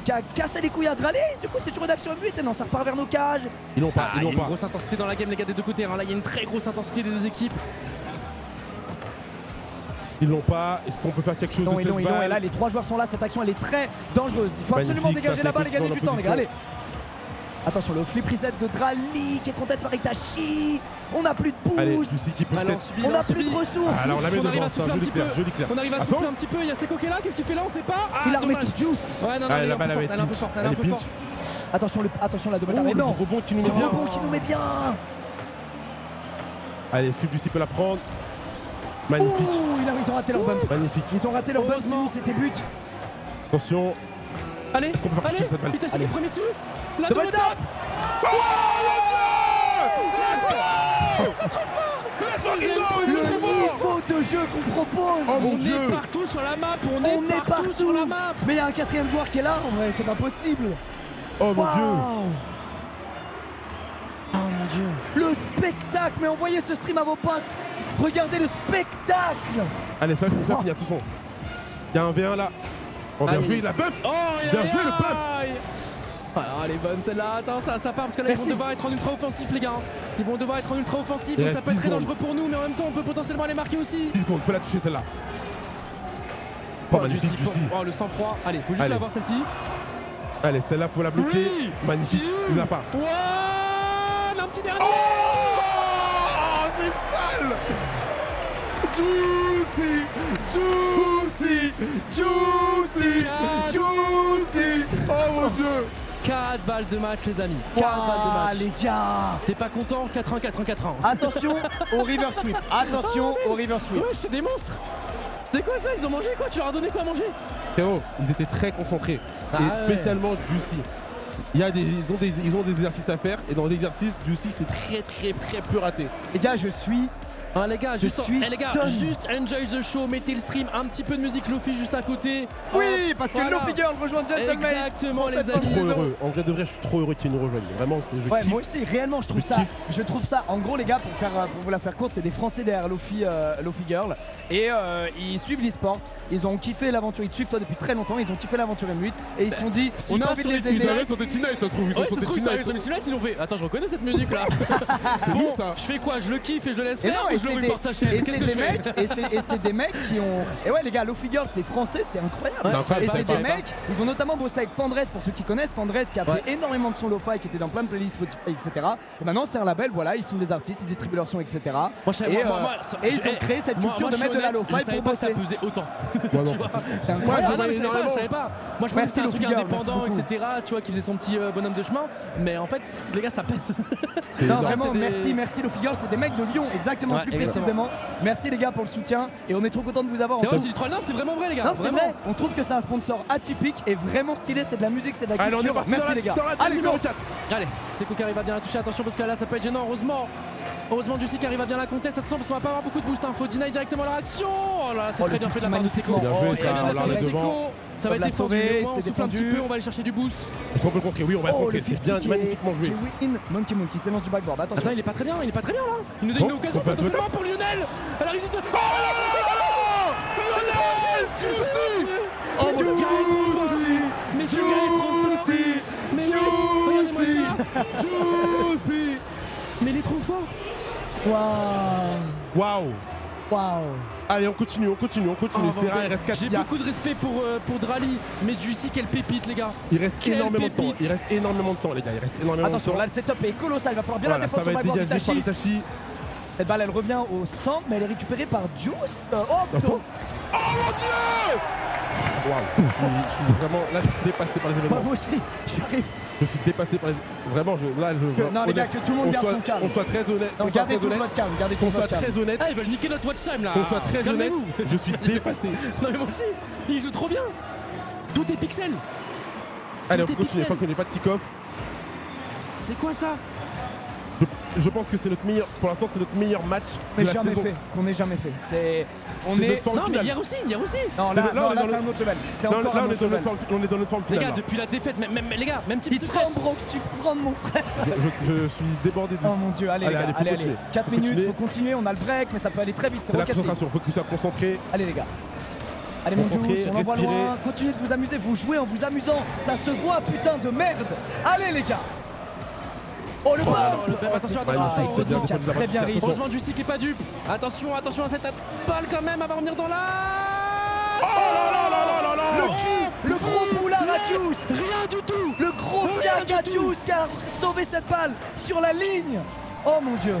qui a cassé les couilles à Drali. Du coup, c'est une rédaction 8 et non, ça repart vers nos cages. Ils l'ont pas. Ah, Ils il y a l'ont une pas. grosse intensité dans la game les gars des deux côtés. Hein. Là il y a une très grosse intensité des deux équipes. Ils l'ont pas. Est-ce qu'on peut faire quelque chose de Non, ils cette l'ont. Et là, balle? les 3 joueurs sont là. Cette action, elle est très dangereuse. Il faut absolument Magnifique, dégager ça, la balle et c'est gagner du temps, les gars. Allez. position. Attention, le flip reset de Drali qui est contesté par Itachi. On n'a plus de Allez, boost. Juicy qui peut Alors, peut-être. subit, On n'a lance, plus de subit. ressources. Alors on la met On arrive devant, à c'est un souffler un joli petit clair, peu. joli clair. On arrive à Attends. souffler un petit peu. Il y a Seco qui est là. Qu'est-ce qu'il fait là? On sait pas. Ah, Il a remis dommage. sur Juice. Ouais, non, Ah, elle est la un peu balle forte, avait elle est un peu pinch. forte, elle est un Elle peu est forte. Attention, la double Oh, arrêt. le Non. rebond qui nous Ce met bien. rebond qui nous met bien. Allez, est-ce que Juicy peut la prendre? Magnifique. Ils ont raté leur bump. Magnifique. Ils ont raté leur bump, Heureusement. sinon c'était but. Attention. Allez, Est-ce qu'on peut faire quelque allez, chose sur cette balle? Itachi qui est premier dessus. La Double double tap. tape. Le niveau de jeu qu'on propose. Oh mon On dieu. est partout sur la map. On On est est partout sur la map. Mais il y a un quatrième joueur qui est là. En vrai, c'est pas possible. Oh mon dieu. Waouh. Oh mon dieu. Le spectacle. Mais envoyez ce stream à vos potes. Regardez le spectacle. Allez, ça finit, attention. Il y a un V1 là. On vient Allez. jouer la bump. Oh, Bien joué, le pump. Ah, elle est bonne celle-là. Attends, ça part parce que là, Merci. ils vont devoir être en ultra offensif, les gars. Ils vont devoir être en ultra offensif. Il Donc ça reste peut être 10 très secondes. dangereux pour nous, mais en même temps, on peut potentiellement les marquer aussi. 10 secondes, faut la toucher celle-là. Oh, magnifique, Juicy, Juicy. oh, le sang-froid. Allez, faut juste Allez. la voir celle-ci. Allez, celle-là, faut la bloquer. Oui. Magnifique. Il l'a pas. One, un petit dernier. Oh, c'est sale. Juicy, Juicy, Juicy, Juicy. Oh mon dieu. 4 balles de match, les amis. 4 balles de Ah, match. les gars. T'es pas content? 4-1, 4-1, 4-1. Attention au river sweep. Attention au river sweep. Ouais, c'est des monstres. C'est quoi ça? Ils ont mangé quoi? Tu leur as donné quoi à manger? Frérot, ils étaient très concentrés. Ah et ouais. spécialement Juicy. Ils ont des exercices à faire. Et dans l'exercice, Juicy, c'est très peu raté. Les gars, je suis. Ah les gars, juste, suis les gars, stun. juste enjoy the show, mettez le stream, un petit peu de musique Lofi juste à côté. Oui, parce que Voilà. No Figure rejoint Gentleman. Exactement, les cette amis. Trop saison. heureux. En vrai de vrai, je suis trop heureux qu'ils nous rejoignent. Vraiment, je Ouais, kiffe. moi aussi, réellement, je trouve Je ça. kiffe. Je trouve ça. En gros, les gars, pour vous la faire courte, c'est des Français derrière Lofi Girl et ils suivent l'e-sport. ils ont kiffé l'aventure, ils te suivent toi depuis très longtemps, ils ont kiffé l'aventure M8 et ils se sont dit on a envie de les aider. Ils sont des Team Night, ça se trouve. Ils sont des Team Night. Ils ont fait attends, je reconnais cette musique là. C'est bon ça. Je fais quoi? Je le kiffe et je le laisse Et faire non, ou je le reporte sa chaîne? Qu'est-ce que je fais? et c'est des mecs qui ont. Et ouais les gars, Lofi Girls c'est français, c'est incroyable. Non, ça, et ça, c'est ça, des ça. mecs, ils ont notamment bossé avec Pandrez pour ceux qui connaissent Pandrez qui a fait énormément de sons lo-fi, qui était dans plein de playlists Spotify, etc. Et maintenant c'est un label, voilà, ils signent des artistes, ils distribuent leurs sons, etc. Et ils ont créé cette culture de mettre de la lo-fi pour pas que ça bosser. pesait autant. C'est Moi, incroyable. je Je savais pas. Moi je pensais que c'était un truc Lofi Girls, indépendant, merci etc. Tu vois, qui faisait son petit bonhomme de chemin. Mais en fait, les gars, ça pèse. Non, Non, vraiment, c'est des- merci Lofi Girls, c'est des mecs de Lyon, exactement, Ouais, plus exactement. précisément. Merci les gars pour le soutien et on est trop content de vous avoir. C'est vrai, c'est du troll. Non, c'est vraiment vrai, les gars. Non, c'est Vraiment. vrai, on trouve que c'est un sponsor atypique et vraiment stylé, c'est de la musique, c'est de la Allez, culture. on est parti Merci les gars. dans la Allez, numéro go. 4. Allez, Seco qui arrive à bien la toucher, attention parce que là ça peut être gênant, heureusement Juicy qui arrive à bien la conteste, attention parce qu'on va pas avoir beaucoup de boost, faut deny directement leur action. Oh là là, c'est Oh, très le bien fait de la petit part de Seco. magnifiquement. Bien joué, Très ça, bien on l'a fait de mis devant. Seco. Ça va On être l'a défendu, sauvé, mais au moins, on c'est souffle un petit défendu. peu, on va aller chercher du boost. Est-ce qu'on peut le contrer? Oui, on va le Oh, contrer. le C'est bien, 50 magnifiquement joué. qui win. Monkey Moon qui s'élance du backboard, attention. Attends, il est pas très bien là. Il nous donne Bon, une occasion ça peut être potentiellement pour Lionel. Elle a résisté. Oh Oh mais ce gars est trop fort. Mais ce gars est trop fort. Mais regardez-moi ça. Juicy. Mais il est trop fort. Waouh. Waouh. Waouh. Allez, on continue. Oh, C'est bordel. rare, il reste 4 J'ai beaucoup de respect pour Drali, mais Juicy, quelle pépite, les gars. Il reste Quelle énormément de temps. pépite. Il reste énormément de temps, les gars. Il reste énormément de Attention, temps. là le setup est colossal, il va falloir bien la Voilà, défendre ça sur va le être backboard dégagé par d'Itachi. Itachi. Cette balle elle revient au centre, mais elle est récupérée par Juice. Oh Attends. putain. Oh mon dieu. Waouh. Je suis vraiment. Là, je suis dépassé par les événements. Moi aussi, j'arrive. Je suis dépassé par les. Vraiment, Non, les gars, que tout le monde garde son calme. On soit très honnête. Non, gardez tous votre calme, gardez tous Qu'on soit votre calme. très honnête. Ah, ils veulent niquer notre watch time là. Qu'on soit très honnête. Calmez-vous. Je suis dépassé. Non, mais moi aussi, il joue trop bien. Tout est pixel. Allez, on Tout est continue. pixel. Pas qu'on n'ait pas de kick-off. C'est quoi ça? Je pense que c'est notre meilleur. Pour l'instant, c'est notre meilleur match de Mais la jamais saison. fait, qu'on ait jamais fait. C'est. On C'est est. notre forme Non, mais finale. hier aussi. Non, Là, là, on est non, là dans c'est le- un autre level. C'est Non, encore là, un on est autre dans level. notre forme Les finale. gars, là. depuis la défaite, même les gars, même type Il secret. tremble, Brox, tu prends mon frère. Je suis débordé de Oh mon dieu, allez, les gars, faut allez, continuer. 4 Faut minutes, continuer. faut continuer, on a le break, mais ça peut aller très vite. C'est C'est la Rocket League. concentration. Faut que ça concentré. Allez les gars. Allez mon Concentré, Juice, on envoie respirez. loin, continuez de vous amuser, vous jouez en vous amusant, ça se voit putain de merde. Allez les gars. Oh le ball. le ball, attention, attention, Ah, c'est bien heureusement qu'il a défendu de la très bien partie, réussi. Heureusement, Juicy qui est pas dupe. Attention à cette balle quand même, elle va revenir dans la. Le gros boulard à Juice. Rien du tout. Le gros fiac à Juice qui a sauvé cette balle sur la ligne. Oh mon dieu.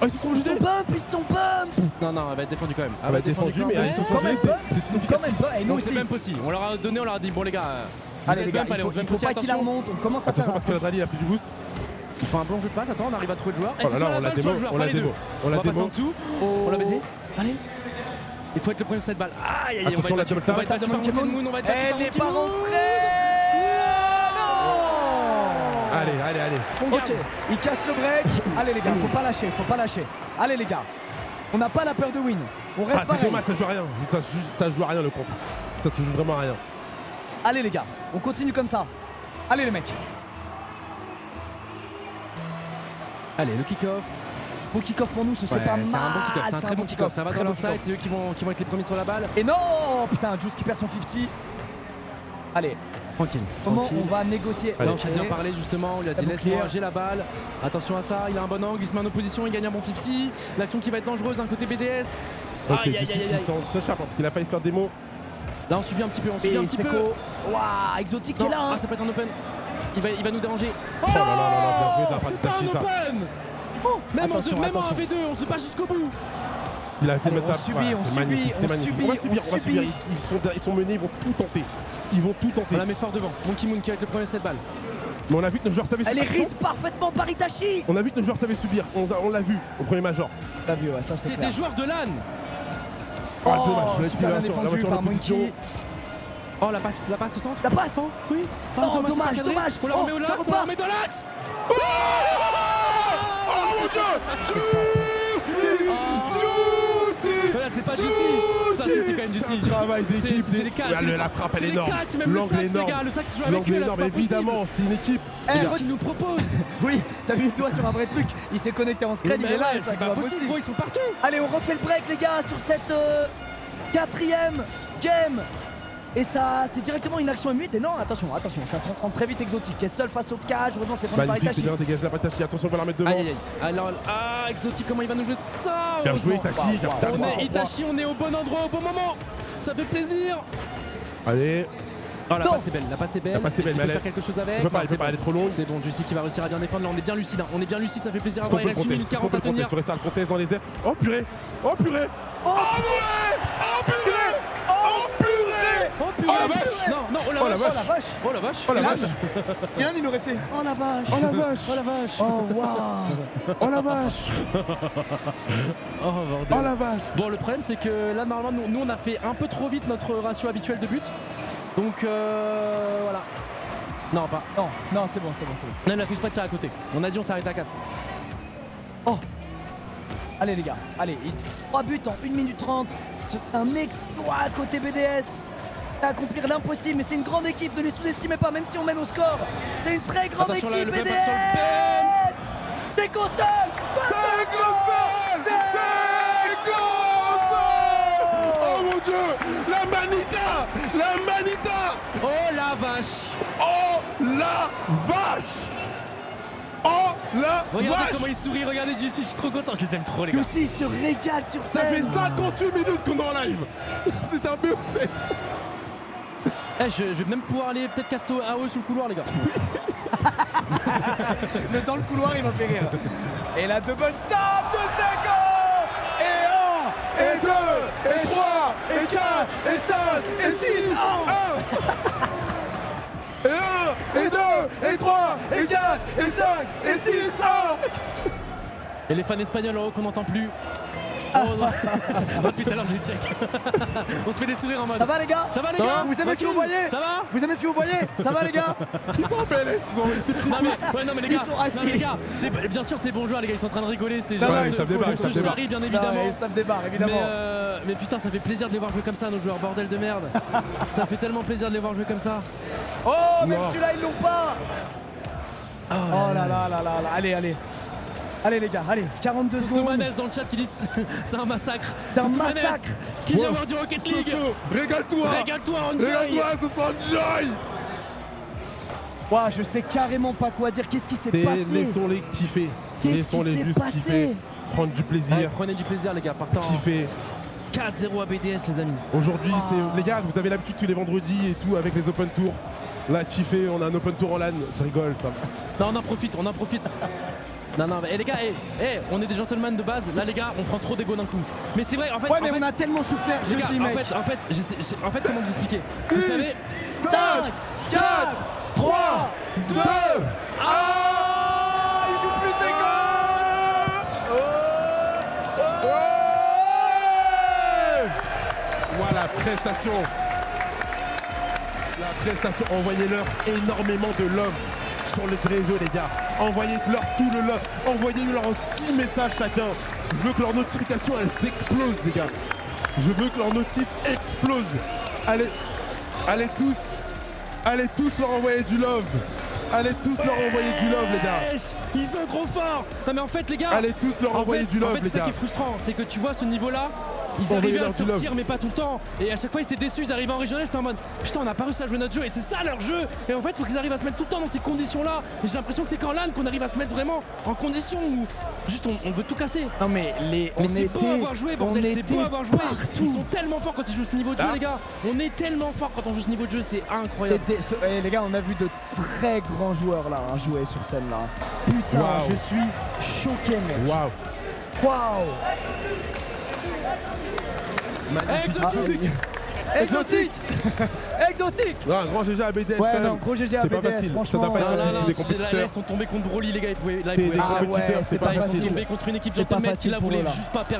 Oh, ils se sont Ils sont gelés. Non, elle va être défendue quand même. Ah bah défendu, mais ils se sont Quand même gelés. pas. C'est Quand significatif. même pas. Et nous Donc aussi. c'est même possible. On leur a donné, on leur a dit bon les gars, vous Allez êtes les gars, même pas allés, on se il même faut possible. pas qu'il la Attention, remonte. On commence à Attention faire parce que la Drali a plus du boost. il faut un bon jeu de passe. Attends, on arrive à trouver le joueur. Et Oh c'est là sur là, la on l'a balle, sur le démo, joueur, on pas l'a les deux. démo. On On l'a va passer démo. en dessous. On l'a baisé. Allez. Il faut être le premier sur cette balle. Aïe aïe aïe, Attention, on va la être double battu. On va tap. être battu par Monkey Monkey Moon. Moon, on va être battu par Elle n'est Monkey pas Moon. rentrée. Non. Allez. On Ok, garde. il casse le break. Allez les gars, faut pas lâcher. Allez les gars, on n'a pas la peur de win. On reste Ah, c'est pareil. dommage, ça joue à rien. Ça joue à rien le contre. Ça se joue vraiment à rien. Allez les gars, on continue comme ça. Allez les mecs. Allez, le kick-off. Bon kick-off pour nous, ce serait Ouais, pas mal. c'est un bon kick-off, c'est un très bon kick-off. Ça va très dans bon leur side, kick-off. c'est eux qui vont être les premiers sur la balle. Et non, putain, Juice qui perd son 50. Allez, Tranquille. comment tranquille. on va négocier? Là, on s'est bien parlé justement, on lui a dit Bon laisse-moi, clear. j'ai la balle. Attention à ça, il a un bon angle, il se met en opposition, il gagne un bon 50. L'action qui va être dangereuse d'un côté BDS. Ok, Aïe, aïe, Juicy aïe, qui aïe. s'échappe parce qu'il a failli se faire démo. Là on subit un petit peu, on subit Et un petit peu. Seco. Waouh, exotique qui Non, est là. hein. ah, ça peut être un open. Il va nous déranger. Oh là là là là, bien joué de la part C'est pas d'Itachi, un ça. open. Même Attention, en attention. 1v2, on se bat jusqu'au bout. Il a essayé de Allez, mettre on ça. subit, Voilà, on c'est subit, magnifique, c'est on magnifique. subit, On va subir, on on va subir. subit. Ils sont menés, ils vont tout tenter. Ils vont tout tenter. On la met fort devant. Monkey Moon qui va être le premier de cette balle. Mais on a vu que nos joueurs savaient Elle est subir. read parfaitement par Itachi. On a vu que nos joueurs savaient subir. On l'a vu au premier major. T'as vu, ouais, ça c'est C'est clair. des joueurs de LAN. Oh, dommage. Je l'ai super bien dit, la défendu voiture en par opposition. Monkey. Oh la passe au centre. La passe. Oui. Oh, c'est dommage, pas cadré. dommage. On la Oh, remet au ça lax, on la repart. remet dans l'axe. Oh mon dieu! Juicy! Voilà, c'est pas Juicy. ça, c'est quand même du C'est un style. travail d'équipe. C'est les quatre, Ouais, c'est les la frappe, elle est c'est les énorme. quatre, même le L'angle sax, est les énorme. gars. Le sax joue avec L'angle eux, est là, énorme, c'est pas possible. évidemment, c'est une équipe. Qu'est-ce qu'il nous propose? Oui, t'as mis le doigt sur un vrai truc. Il s'est connecté en scred, il Mais est là. ouais, c'est pas possible, gros, ils sont partout. Allez, on refait le break, les gars, sur cette 4e game. Et ça, c'est directement une action M8. Et non, attention, ça prend très vite Exotique, qui est seul face au cage. Heureusement, c'est prendre par Magnifique, c'est Itachi. bien, dégage la Itachi. Attention, on va la mettre devant. Aïe aïe aïe. Alors, Exotique, comment il va nous jouer ça? Bien joué, heureusement. Itachi. Captain, On sans est froid. Itachi, on est au bon endroit, au bon moment. Ça fait plaisir. Allez, Oh, la Non. passe est belle, la passe est belle. La passe est Est-ce belle, qu'il mais peut elle faire quelque chose avec? elle peut pas, Non, elle c'est peut pas, bon. elle est trop longue. C'est bon, Juicy qui va réussir à bien défendre. Là, on est bien lucide, hein. On est bien lucide, ça fait plaisir à Est-ce qu'on voir. peut Il le reste 1 contest? minute Est-ce qu'on 40 peut à le contest? tenir. Faudrait ça le contest dans les airs. Oh purée! Oh purée! Oh purée! Oh purée! Oh purée! Oh putain! Oh la vache! Non, non, oh la Oh la vache! vache! Oh la vache! Oh la Kylian. vache! Sinon, il aurait fait. Oh la vache! Oh la vache! Oh la vache! Oh waouh! Oh la vache! Oh bordel! Oh la vache! Bon, le problème c'est que là normalement nous on a fait un peu trop vite notre ratio habituel de but. Donc voilà. Non pas. Non, c'est bon. Là il a fait exprès de tirer à côté. On a dit on s'arrête à 4. Oh! Allez, les gars, allez, 3 buts en 1 minute 30. C'est un exploit côté BDS. À accomplir l'impossible, mais c'est une grande équipe, ne les sous-estimez pas, même si on mène au score. C'est une très grande Attention, là, équipe le bump BDS. sur le C'est Gossel. C'est Gossel! C'est Gossel! Oh mon dieu! La manita! La manita! Oh la vache! Oh la vache! Oh la Regardez vache! comment il sourit, regardez Juicy, je suis trop content, je les aime trop les gars. Aussi se régale sur Ça fait scène. 58 minutes qu'on est en live! C'est un BO7! Eh, je vais même pouvoir aller peut-être caster à eux sous le couloir les gars. Mais dans le couloir, il m'a fait rire. Et la double tape de Seko. Et 1, Et 2, et 3, et 4, et 5, et 6, 1! Et 1, et 2, et 3, et 4, et 5, et 6, 1! Et les fans espagnols en haut qu'on n'entend plus. Oh, non. Depuis tout à l'heure je les check. On se fait des sourires en mode. Ça va, les gars? Ça va les gars? Vous aimez ce que vous voyez? Ça va? Vous aimez ce que vous voyez? Ça va, les gars? Ils sont en PLS, ils ont des petits Non mais, pouces. ouais, non mais les gars, Ils sont assis. non, mais les gars, bien sûr c'est bonjour les gars, ils sont en train de rigoler, c'est Non, genre ouais, ils savent débarrer, ils se savent débarrer. charrient bien Non, évidemment. ils se tapent des barres, évidemment. Mais putain ça fait plaisir de les voir jouer comme ça nos joueurs, bordel de merde. Ça fait tellement plaisir de les voir jouer comme ça. Oh, même Non. celui-là, ils l'ont pas. Oh là là là là là. Allez, allez. Allez, les gars, allez. 42 secondes. Soumanes dans le chat qui dit c'est un massacre. C'est un Soumanes massacre. qui vient Wow. voir du Rocket League. Soso, régale-toi! Régale-toi Enjoy. Régale-toi, ce sera Joy! Ouah, je sais carrément pas quoi dire. Qu'est-ce qui s'est Et passé? laissons-les kiffer. Qu'est-ce Laissons-les qui s'est juste passé? kiffer. Prendre du Allez, plaisir. prenez du plaisir les gars, partant Kiffer. 4-0 à BDS les amis. Aujourd'hui, Ah. c'est. Les gars, vous avez l'habitude tous les vendredis et tout avec les open tours. Là, kiffer, on a un open tour en LAN. Je rigole, ça va. Non on en profite, on en profite. Non non mais les gars, on est des gentlemen de base. Là les gars, on prend trop d'ego d'un coup. Mais c'est vrai en fait. Ouais, en mais fait, on a tellement souffert, je les le gars, dis, mec. en fait, comment vous expliquer? Vous savez, 5, 4, 3, 2, 1! Il joue plus de Voilà, prestation. La prestation, envoyez-leur énormément de love sur les réseaux, les gars. Envoyez-leur tout le love. Envoyez-leur un petit message chacun. Je veux que leurs notifications, elles explosent, les gars. Je veux que leurs notifs explosent. Allez tous leur envoyer du love. Allez tous leur envoyer du love, les gars. wesh, ils sont trop forts. Non mais en fait les gars, Allez tous leur envoyer du love, les c'est ça gars. qui est frustrant, c'est que tu vois ce niveau-là, ils Envoyez arrivaient à leur le du love. sortir mais pas tout le temps. Et à chaque fois ils étaient déçus, ils arrivaient en régional, c'était en mode putain on a pas réussi à jouer notre jeu et c'est ça leur jeu. Et en fait faut qu'ils arrivent à se mettre tout le temps dans ces conditions-là. Et j'ai l'impression que c'est qu'en LAN qu'on arrive à se mettre vraiment en condition où juste on veut tout casser. Non, mais on Mais c'est était. beau avoir joué, bordel, on c'est beau était avoir joué. partout. Ils sont tellement forts quand ils jouent ce niveau de jeu, Ah. les gars. On est tellement forts quand on joue ce niveau de jeu, c'est incroyable. Les gars, on a vu de très grands joueurs là jouer sur scène là. Putain, Waouh. je suis choqué, mec. Waouh. Waouh. Exotique. Exotique. Exotique. Non, un grand GG à BDS Ouais, quand non, même. gros GG à C'est pas BDS, facile. Ça franchement. doit pas être Non, facile, non, c'est des là, compétiteurs. ils sont tombés contre Broly, les gars. Ils pouvaient, là, T'es ils pouvaient des Ah ouais, compétiteurs, c'est c'est pas pas ils sont facile. tombés contre une équipe C'est pas gentleman qui facile là pour voulait eux, là. juste pas perdre.